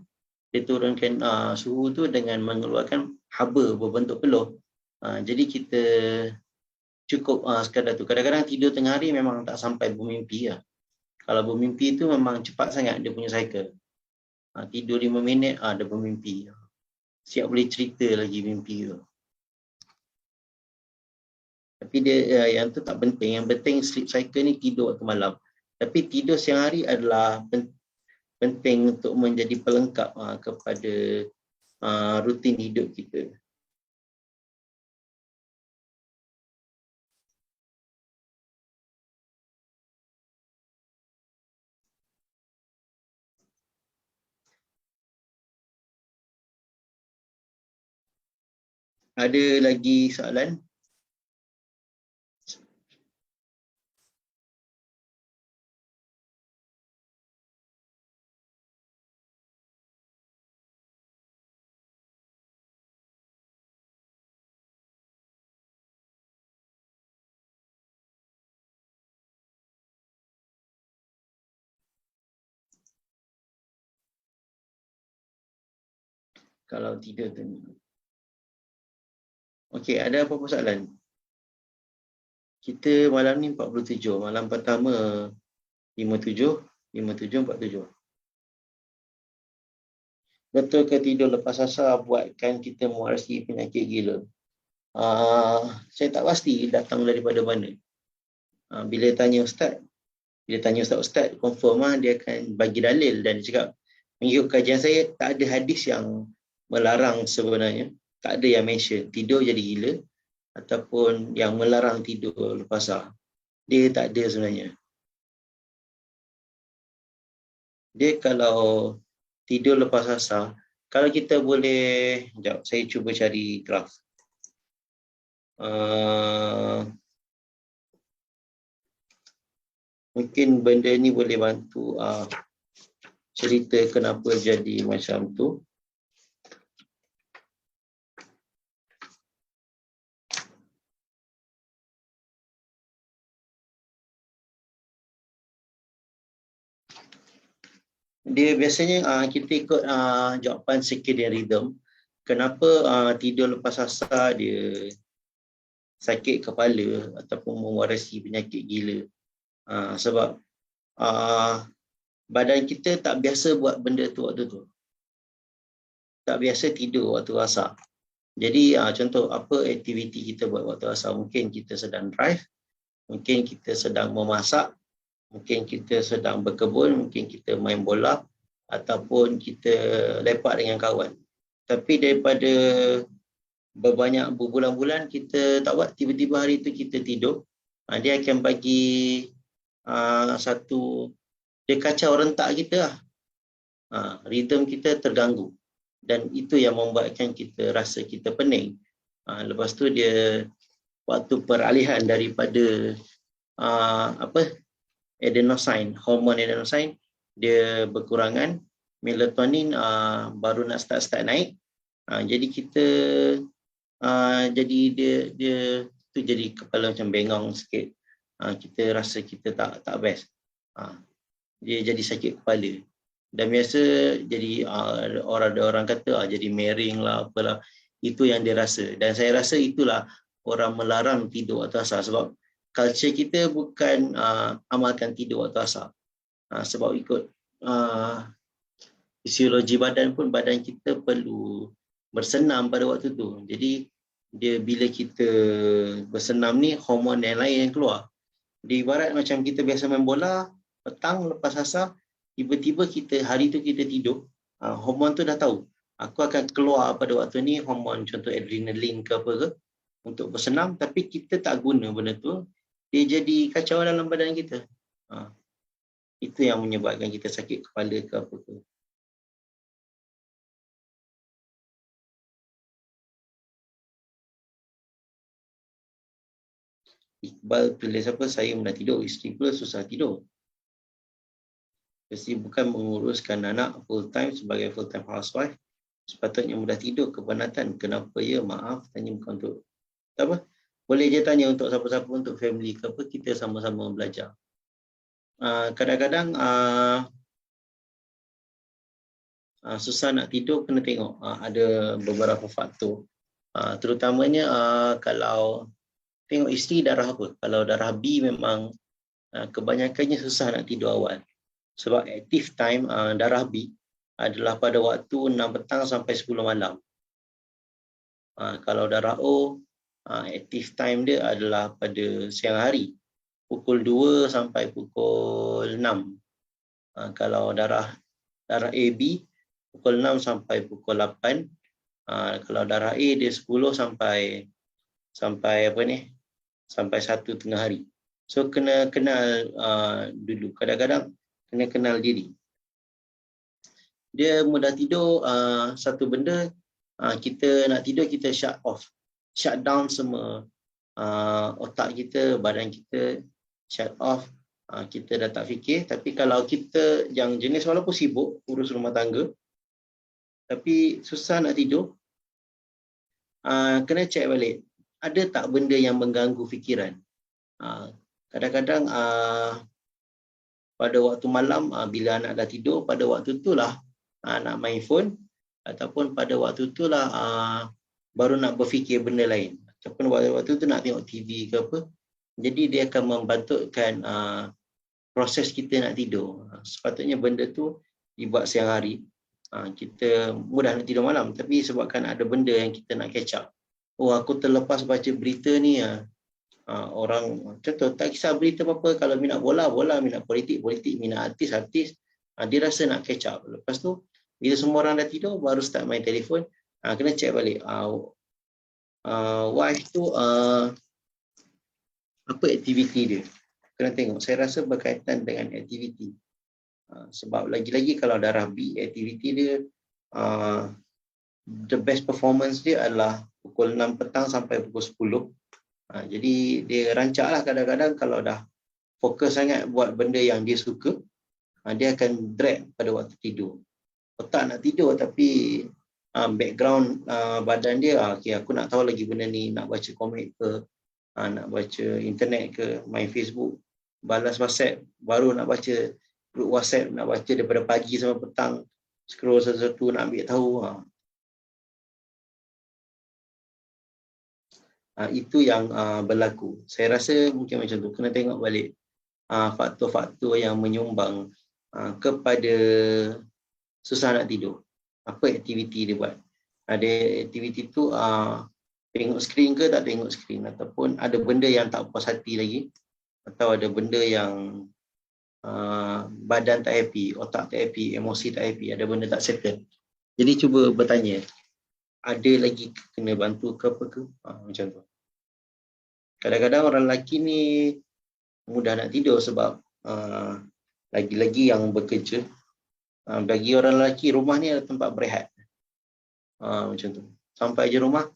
dia turunkan suhu tu dengan mengeluarkan haba berbentuk peluh. Jadi kita cukup sekadar tu. Kadang-kadang tidur tengah hari memang tak sampai bermimpi lah. Kalau bermimpi tu memang cepat sangat dia punya cycle. Tidur 5 minit, dia bermimpi. Siap boleh cerita lagi mimpi tu. Tapi dia yang tu tak penting. Yang penting sleep cycle ni tidur waktu malam. Tapi tidur siang hari adalah penting untuk menjadi pelengkap kepada rutin hidup kita. Ada lagi soalan? Kalau tidur tu. Okey, ada apa-apa soalan? Kita malam ni 47. Malam pertama 57, 57, 47. Betul ke tidur lepas asar buatkan kita mewarisi penyakit gila? Saya tak pasti datang daripada mana. Bila tanya ustaz confirm dia akan bagi dalil dan dia cakap, mengikut kajian saya tak ada hadis yang melarang sebenarnya. Tak ada yang mention tidur jadi gila ataupun yang melarang tidur lepas asar. Dia tak ada sebenarnya. Dia kalau tidur lepas asar, kalau kita boleh, sekejap, saya cuba cari graf. Mungkin benda ni boleh bantu cerita kenapa jadi macam tu. Dia biasanya kita ikut jawapan circadian rhythm. Kenapa tidur lepas asar dia sakit kepala ataupun mewarisi penyakit gila? Sebab badan kita tak biasa buat benda tu waktu tu. Tak biasa tidur waktu asar. Jadi contoh apa aktiviti kita buat waktu asar? Mungkin kita sedang drive, mungkin kita sedang memasak, mungkin kita sedang berkebun, mungkin kita main bola ataupun kita lepak dengan kawan. Tapi daripada berbulan-bulan kita tak buat, tiba-tiba hari tu kita tidur, dia akan bagi satu, dia kacau rentak kita lah. Rhythm kita terganggu dan itu yang membuatkan kita rasa kita pening. Lepas tu dia waktu peralihan daripada adenosine, hormon adenosine dia berkurangan, melatonin baru nak start naik. Jadi kita jadi dia tu jadi kepala macam bengong sikit. Kita rasa kita tak best. Dia jadi sakit kepala. Dan biasa jadi ada orang kata jadi miring lah apalah. Itu yang dia rasa. Dan saya rasa itulah orang melarang tidur waktu asar sebab culture kita bukan amalkan tidur waktu asar. Sebab ikut fisiologi badan pun, badan kita perlu bersenam pada waktu tu. Jadi dia bila kita bersenam ni, hormon yang lain yang keluar. Dia ibarat macam kita biasa main bola, petang lepas asar, tiba-tiba kita hari tu kita tidur, hormon tu dah tahu aku akan keluar pada waktu ni hormon contoh adrenalin ke apa ke untuk bersenam, tapi kita tak guna benda tu, dia jadi kacau dalam badan kita. Itu yang menyebabkan kita sakit kepala ke apa ke. Iqbal tulis apa, saya mudah tidur, isteri pula susah tidur. Kesibukan menguruskan anak full time sebagai full time housewife, sepatutnya mudah tidur, kepenatan. Kenapa ya? Maaf, tanya bukan untuk apa. Boleh je tanya untuk siapa-siapa, untuk family ke apa, kita sama-sama belajar. Kadang-kadang susah nak tidur, kena tengok ada beberapa faktor. Terutamanya kalau tengok isteri darah apa. Kalau darah B memang kebanyakannya susah nak tidur awal. Sebab active time darah B adalah pada waktu 6 petang sampai 10 malam. Kalau darah O, active time dia adalah pada siang hari, pukul 2 sampai pukul 6. Kalau darah AB, pukul 6 sampai pukul 8. Kalau darah A, dia 10 sampai apa ni? Sampai 1 tengah hari. So kena kenal dulu. Kadang-kadang kena kenal diri. Dia mudah tidur, satu benda, kita nak tidur, kita shut off. Shut down semua otak kita, badan kita, shut off. Kita dah tak fikir. Tapi kalau kita yang jenis walaupun sibuk urus rumah tangga, tapi susah nak tidur, kena check balik. Ada tak benda yang mengganggu fikiran? Kadang-kadang pada waktu malam, bila anak dah tidur, pada waktu itulah nak main phone, ataupun pada waktu itulah baru nak berfikir benda lain, ataupun waktu itu nak tengok TV ke apa. Jadi dia akan membantutkan proses kita nak tidur. Sepatutnya benda tu dibuat siang hari. Kita mudah nak tidur malam, tapi sebabkan ada benda yang kita nak catch up. Oh, aku terlepas baca berita ni. Orang contoh tak kisah berita apa-apa, kalau minat bola, minat politik, minat artis, dia rasa nak catch up. Lepas tu bila semua orang dah tidur, baru start main telefon. Kena check balik wife tu apa aktiviti dia, kena tengok. Saya rasa berkaitan dengan aktiviti. Sebab lagi-lagi kalau darah B, aktiviti dia the best performance dia adalah pukul 6 petang sampai pukul 10. Jadi dia rancaklah kadang-kadang kalau dah fokus sangat buat benda yang dia suka, dia akan drag pada waktu tidur. Otak nak tidur tapi background badan dia, okay, aku nak tahu lagi benda ni, nak baca komik ke, nak baca internet ke, main Facebook, balas WhatsApp, baru nak baca grup WhatsApp, nak baca daripada pagi sampai petang, scroll satu-satu nak ambil tahu. Itu yang berlaku. Saya rasa mungkin macam tu. Kena tengok balik faktor-faktor yang menyumbang kepada susah nak tidur. Apa aktiviti dia buat? Ada aktiviti tu tengok skrin ke tak tengok skrin, ataupun ada benda yang tak puas hati lagi, atau ada benda yang badan tak happy, otak tak happy, emosi tak happy, ada benda tak settle. Jadi cuba bertanya, ada lagi kena bantu ke apa ke? Macam tu. Kadang-kadang orang lelaki ni mudah nak tidur sebab lagi-lagi yang bekerja. Bagi orang lelaki, rumah ni adalah tempat berehat. Macam tu. Sampai je rumah,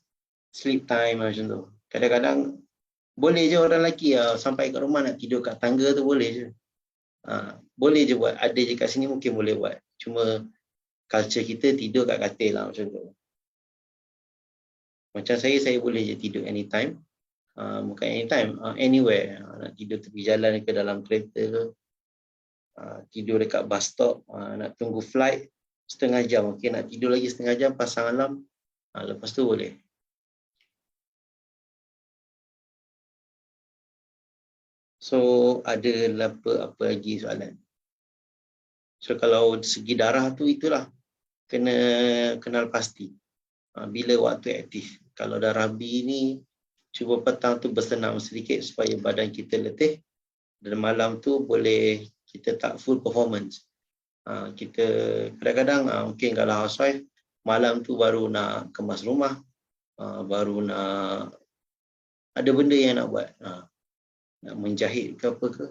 sleep time macam tu. Kadang-kadang boleh je orang lelaki sampai kat rumah nak tidur kat tangga tu boleh je. Boleh je buat. Ada je kat sini mungkin boleh buat. Cuma culture kita tidur kat katil lah macam tu. Macam saya boleh je tidur anytime. Bukan anytime, anywhere. Nak tidur tepi jalan ke dalam kereta ke, tidur dekat bus stop, nak tunggu flight setengah jam, okay, nak tidur lagi setengah jam, pasang alarm, lepas tu boleh. So ada apa lagi soalan? So kalau segi darah tu itulah, kena kenal pasti bila waktu aktif. Kalau darah B ni, cuba petang tu bersenam sedikit supaya badan kita letih, dan malam tu boleh kita tak full performance. Kita kadang-kadang mungkin kalau housewife, malam tu baru nak kemas rumah, baru nak ada benda yang nak buat, nak menjahit ke apa ke.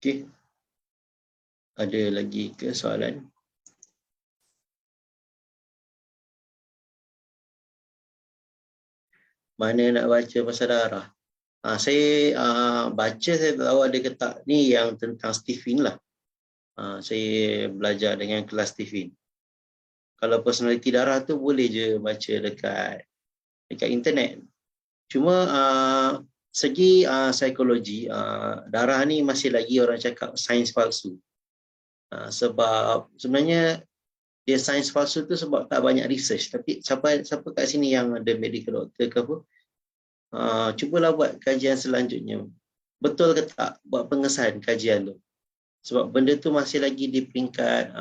Okey. Ada lagi ke soalan? Mana nak baca pasal darah? Saya baca, saya tak tahu ada ke tak, ni yang tentang Stephen lah. Saya belajar dengan kelas Stephen. Kalau personality darah tu boleh je baca dekat internet. Cuma segi psikologi, darah ni masih lagi orang cakap sains palsu. Sebab sebenarnya dia sains palsu tu sebab tak banyak research. Tapi siapa kat sini yang ada medical doctor ke apa, cubalah buat kajian selanjutnya. Betul ke tak buat pengesahan kajian tu. Sebab benda tu masih lagi di peringkat,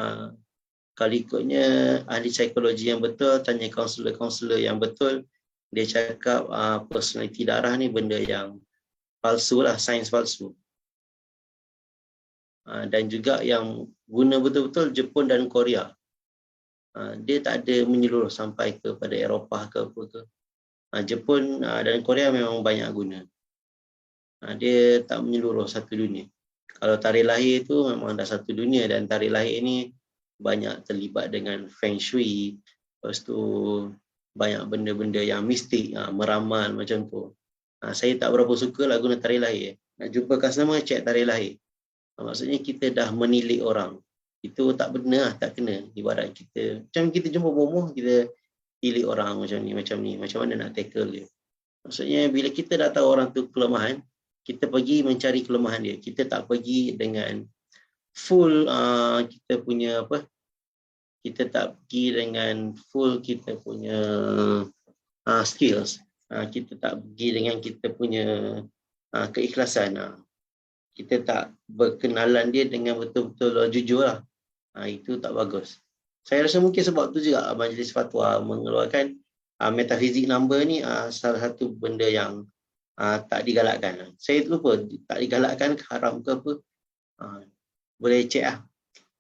kalau ikutnya ahli psikologi yang betul, tanya kaunselor-kaunselor yang betul, dia cakap personality darah ni benda yang palsu lah, sains palsu. Dan juga yang guna betul-betul Jepun dan Korea. Dia tak ada menyeluruh sampai kepada Eropah ke apa ke. Jepun dan Korea memang banyak guna. Dia tak menyeluruh satu dunia. Kalau tarikh lahir tu memang dah satu dunia, dan tarikh lahir ni banyak terlibat dengan Feng Shui, lepas tu banyak benda-benda yang mistik, meramal macam tu. Saya tak berapa suka lah guna tarikh lahir. Nak jumpa customer, cek tarikh lahir. Maksudnya kita dah menilik orang. Itu tak benar, tak kena. Ibarat kita, macam kita jumpa bomoh, kita tilik orang macam ni. Macam mana nak tackle dia. Maksudnya bila kita dah tahu orang tu kelemahan, kita pergi mencari kelemahan dia. Kita tak pergi dengan full kita punya apa, kita tak pergi dengan full kita punya skills. Kita tak pergi dengan kita punya keikhlasan. Kita tak berkenalan dia dengan betul-betul jujur lah. Itu tak bagus. Saya rasa mungkin sebab tu juga Majlis Fatwa mengeluarkan metafizik number ni salah satu benda yang tak digalakkan. Saya lupa tak digalakkan ke haram ke apa. Boleh cek lah.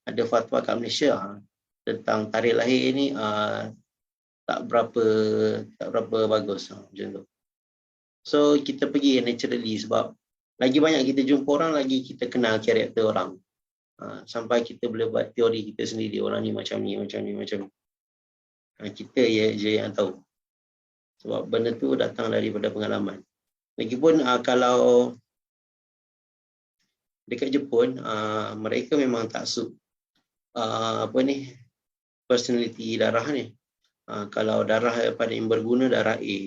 Ada fatwa kat Malaysia tentang tarikh lahir ni tak berapa bagus macam tu. So kita pergi naturally sebab lagi banyak kita jumpa orang, lagi kita kenal karakter orang. Sampai kita boleh buat teori kita sendiri, orang ni macam ni, macam ni, macam ni. Kita je yang tahu. Sebab benda tu datang daripada pengalaman. Lagipun kalau dekat Jepun, mereka memang tak suit personality darah ni. Kalau darah pada yang berguna, darah A,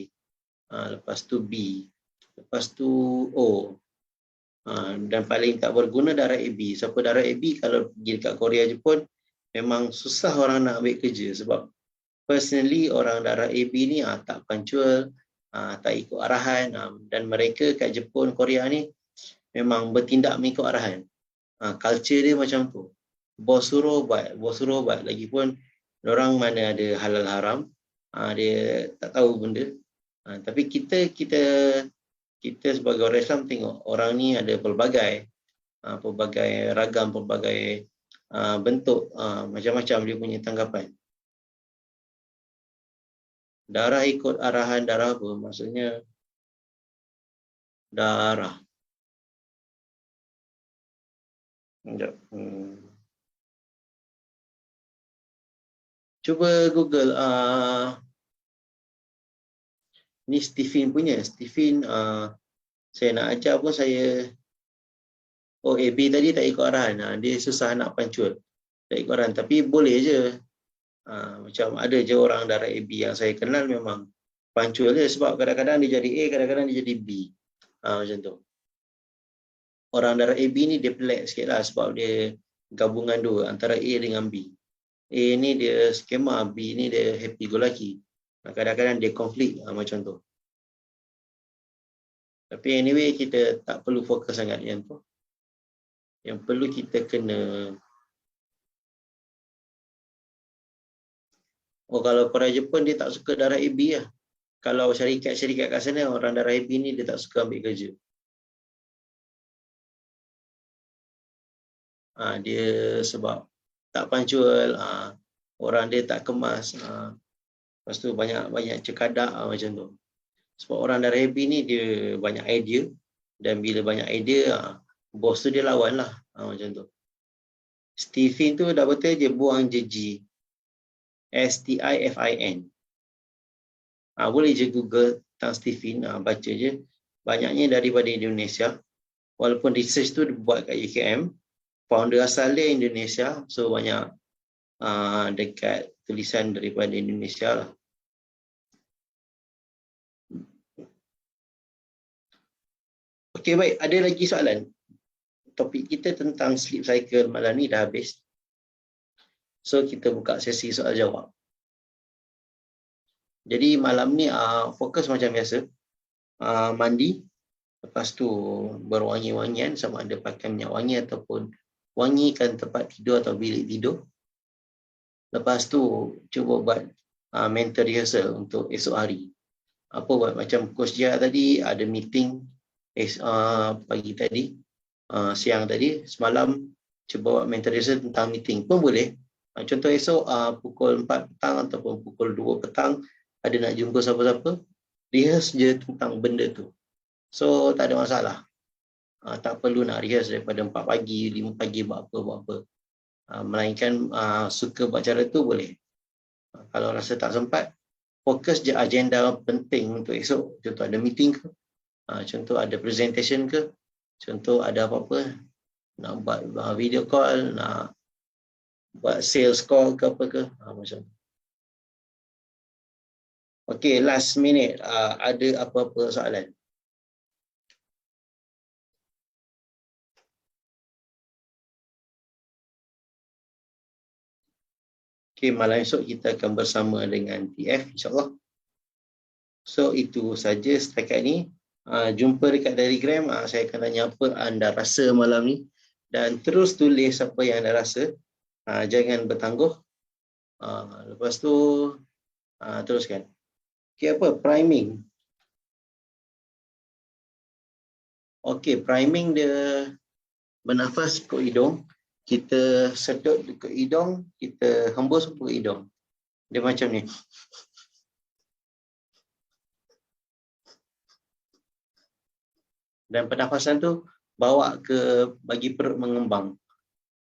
lepas tu B, lepas tu O, dan paling tak berguna darah AB. Siapa darah AB kalau pergi dekat Korea, Jepun, memang susah orang nak ambil kerja sebab personally orang darah AB ni tak punctual, tak ikut arahan, dan mereka kat Jepun, Korea ni memang bertindak mengikut arahan. Culture dia macam tu. Bos suruh buat. Lagipun orang mana ada halal haram, dia tak tahu benda. Tapi kita sebagai orang Islam tengok orang ni ada pelbagai ragam, pelbagai bentuk, macam-macam dia punya tanggapan. Darah ikut arahan darah apa? Maksudnya darah. Cuba Google. Ni Stephen punya. Stephen, saya nak ajar pun saya. AB tadi tak ikut arahan. Dia susah nak pancul. Tak ikut arahan. Tapi boleh je. Macam ada je orang darah AB yang saya kenal memang pancul je. Sebab kadang-kadang dia jadi A, kadang-kadang dia jadi B. Macam tu. Orang darah AB ni dia pelik sikit lah sebab dia gabungan dua antara A dengan B. A ni dia skema, B ni dia happy go lucky. Kadang-kadang dia konflik macam tu. Tapi anyway kita tak perlu fokus sangat yang tu. Yang perlu kita kena, kalau orang Jepun dia tak suka darah AB lah. Kalau syarikat-syarikat kat sana orang darah AB ni dia tak suka ambil kerja. Dia sebab tak punctual, orang dia tak kemas, lepas tu banyak cekadak macam tu. Sebab orang darah AB ni dia banyak idea, dan bila banyak idea, bos tu dia lawan lah, macam tu. Stephen tu dah betul je buang je G. Stifin. Boleh je Google tentang Stephen, baca je. Banyaknya daripada Indonesia. Walaupun research tu dibuat kat UKM, founder asal dia Indonesia, so banyak dekat tulisan daripada Indonesia lah. Okey, baik. Ada lagi soalan? Topik kita tentang sleep cycle malam ni dah habis. So kita buka sesi soal jawab. Jadi malam ni fokus macam biasa. Mandi, lepas tu berwangi-wangian, sama ada pakai minyak wangi ataupun wangikan tempat tidur atau bilik tidur. Lepas tu cuba buat mental rehearsal untuk esok hari. Apa buat macam Coach Jia tadi ada meeting pagi tadi, siang tadi, semalam cuba buat mental rehearsal tentang meeting pun boleh. Contoh esok pukul 4 petang ataupun pukul 2 petang ada nak jumpa siapa-siapa, rehearse je tentang benda tu. So tak ada masalah. Tak perlu nak rehearse daripada 4 pagi, 5 pagi buat apa. Melainkan suka buat cara tu boleh. Kalau rasa tak sempat, fokus je agenda penting untuk esok. Contoh ada meeting ke, contoh ada presentation ke, contoh ada apa-apa, nak buat video call, nak buat sales call ke apa ke, macam tu. Okay, last minute, ada apa-apa soalan? Okay, malam esok kita akan bersama dengan TF, insyaAllah. So, itu saja setakat ni. Jumpa dekat Telegram, saya akan tanya apa anda rasa malam ni. Dan terus tulis apa yang anda rasa. Jangan bertangguh. Lepas tu, teruskan. Okay, apa? Priming. Okey, priming dia bernafas ke hidung. Kita sedut ke hidung, kita hembus ke hidung. Dia macam ni. Dan pernafasan tu bawa ke bagi perut mengembang.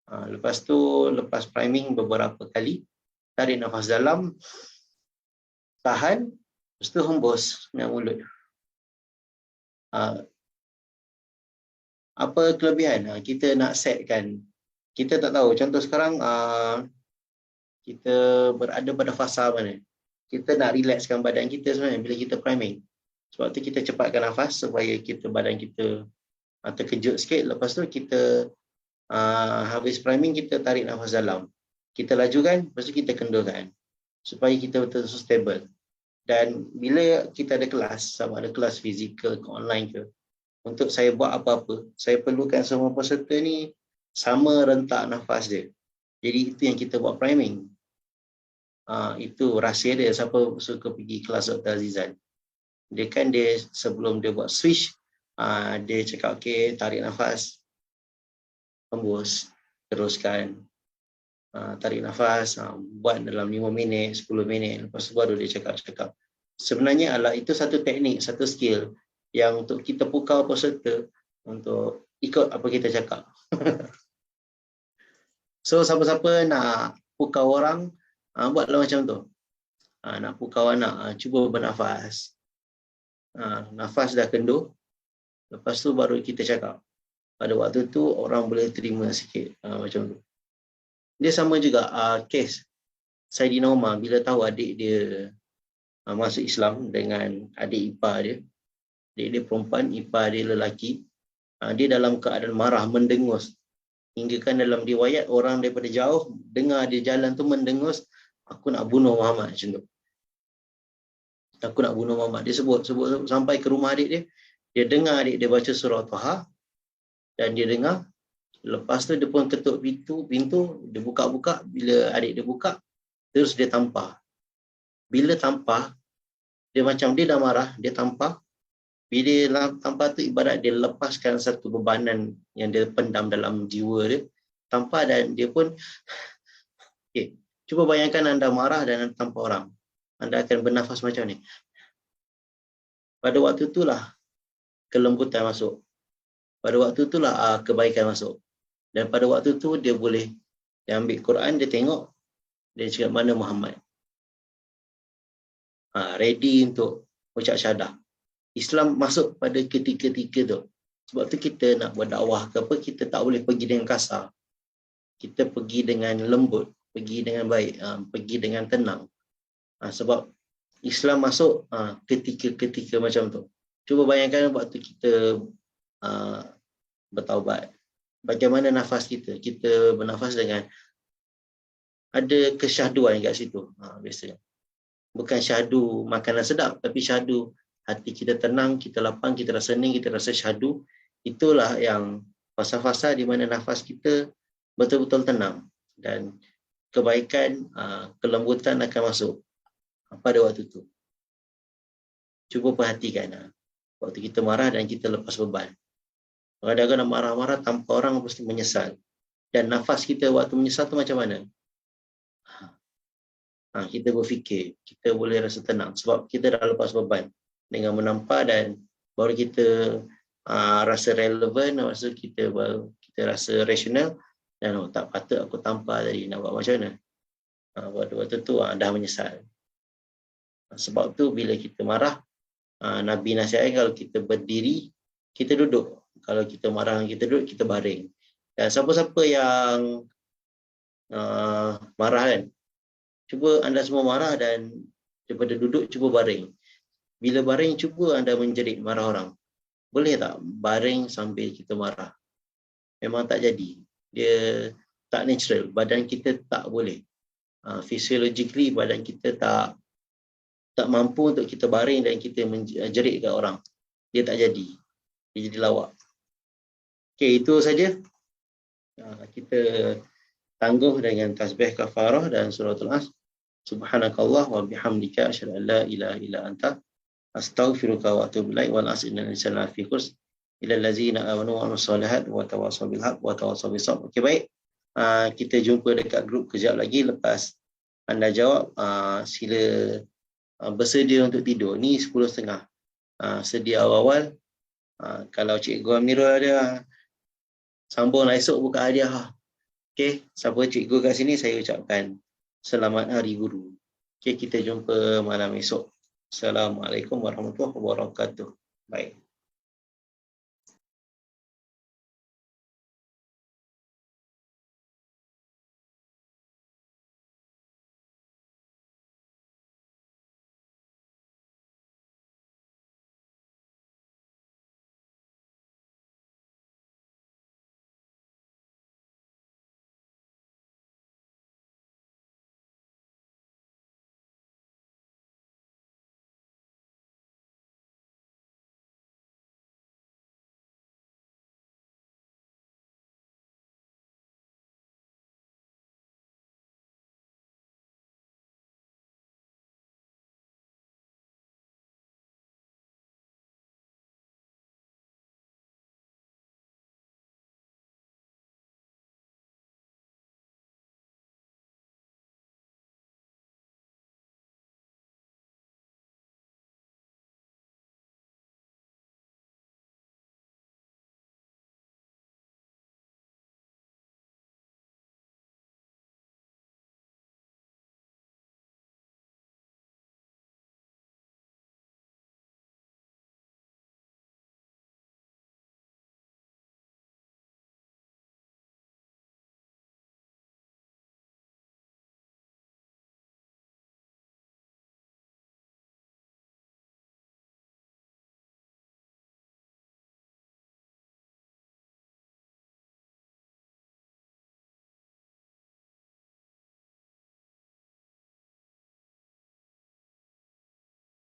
Lepas tu, lepas priming beberapa kali, tarik nafas dalam, tahan, lepas tu hembus dengan mulut. Apa kelebihan? Kita nak setkan. Kita tak tahu. Contoh sekarang, kita berada pada fasa mana. Kita nak relaxkan badan kita sebenarnya bila kita priming. Sebab tu kita cepatkan nafas supaya badan kita terkejut sikit. Lepas tu kita habis priming, kita tarik nafas dalam. Kita lajukan, lepas tu kita kendurkan. Supaya kita betul-betul stable. Dan bila kita ada kelas, sama ada kelas fizikal ke online ke, untuk saya buat apa-apa, saya perlukan semua peserta ni sama rentak nafas dia. Jadi itu yang kita buat priming. Itu rahsia dia. Siapa suka pergi kelas Dr. Azizan, dia sebelum dia buat switch, dia cakap okey, tarik nafas, hembus, teruskan, tarik nafas, buat dalam 5 minit, 10 minit, lepas tu baru dia cakap. Sebenarnya itu satu teknik, satu skill yang untuk kita pukau peserta untuk ikut apa kita cakap. So siapa-siapa nak pukau orang, buatlah macam tu. Nak pukau anak, cuba bernafas. Nafas dah kendur, lepas tu baru kita cakap. Pada waktu tu orang boleh terima sikit, macam tu. Dia sama juga kes Saidina Umar bila tahu adik dia masuk Islam dengan adik ipar dia. Adik dia perempuan, ipar dia lelaki. Dia dalam keadaan marah, mendengus. Hingga kan dalam riwayat orang daripada jauh dengar dia jalan tu mendengus, aku nak bunuh Muhammad, macam tu. Aku nak bunuh Muhammad. Dia sebut sampai ke rumah adik dia. Dia dengar adik dia baca surah Taha. Dan dia dengar. Lepas tu dia pun ketuk pintu. Dia buka-buka. Bila adik dia buka, terus dia tampar. Bila tampar, dia macam dia dah marah, dia tampar. Bila dia tampar tu ibarat dia lepaskan satu bebanan yang dia pendam dalam jiwa dia. Tampar dan dia pun, okay. Cuba bayangkan anda marah dan anda tampar orang. Anda akan bernafas macam ni. Pada waktu itulah kelembutan masuk. Pada waktu itulah kebaikan masuk. Dan pada waktu itu dia boleh, dia ambil Quran, dia tengok, dia cakap mana Muhammad. Ready untuk ucap syahadah. Islam masuk pada ketika-ketika tu. Sebab tu kita nak buat dakwah ke apa, kita tak boleh pergi dengan kasar. Kita pergi dengan lembut, pergi dengan baik, pergi dengan tenang. Sebab Islam masuk ketika-ketika macam tu. Cuba bayangkan waktu kita bertaubat. Bagaimana nafas kita? Kita bernafas dengan ada kesyahduan kat situ. Biasanya. Bukan syahdu makanan sedap, tapi syahdu hati kita tenang, kita lapang, kita rasa hening, kita rasa syahdu. Itulah yang fasa-fasa di mana nafas kita betul-betul tenang. Dan kebaikan, kelembutan akan masuk pada waktu itu. Cuba perhatikan. Waktu kita marah dan kita lepas beban. Kadang-kadang nak marah-marah tanpa orang mesti menyesal. Dan nafas kita waktu menyesal tu macam mana? Kita berfikir, kita boleh rasa tenang. Sebab kita dah lepas beban. Dengan menampar dan baru kita rasa relevan, maksud kita rasa rasional dan tak patut aku tampar tadi, nak buat macam mana? Waktu tu dah menyesal. Sebab tu bila kita marah, Nabi nasihat kalau kita berdiri, kita duduk. Kalau kita marah, kita duduk, kita baring. Dan siapa-siapa yang marah kan, cuba anda semua marah dan daripada duduk, cuba baring. Bila baring, cuba anda menjerit marah orang. Boleh tak baring sambil kita marah? Memang tak jadi. Dia tak natural. Badan kita tak boleh. Physiologically, badan kita tak mampu untuk kita baring dan kita menjerit kat orang. Dia tak jadi. Dia jadi lawak. Okey, itu saja. Kita tangguh dengan tasbih kafarah dan suratul As. Subhanakallah wa bihamdika asyhadu an la ilaha illa anta astaghfiruka wa atubu ilaik wal asr inna lillahi fi khurs. ilal ladzina amanu wa amilus solihat wa tawassaw bil haqq wa tawassaw bis sabr. Okey, baik. Kita jumpa dekat grup kejap lagi. Lepas anda jawab, sila bersedia untuk tidur. Ni 10.30. Sedia awal-awal. Kalau Cikgu Amirul ada, sambunglah esok buka hadiah. Okey, siapa cikgu kat sini, saya ucapkan selamat Hari Guru. Okey, kita jumpa malam esok. Assalamualaikum warahmatullahi wabarakatuh. Baik.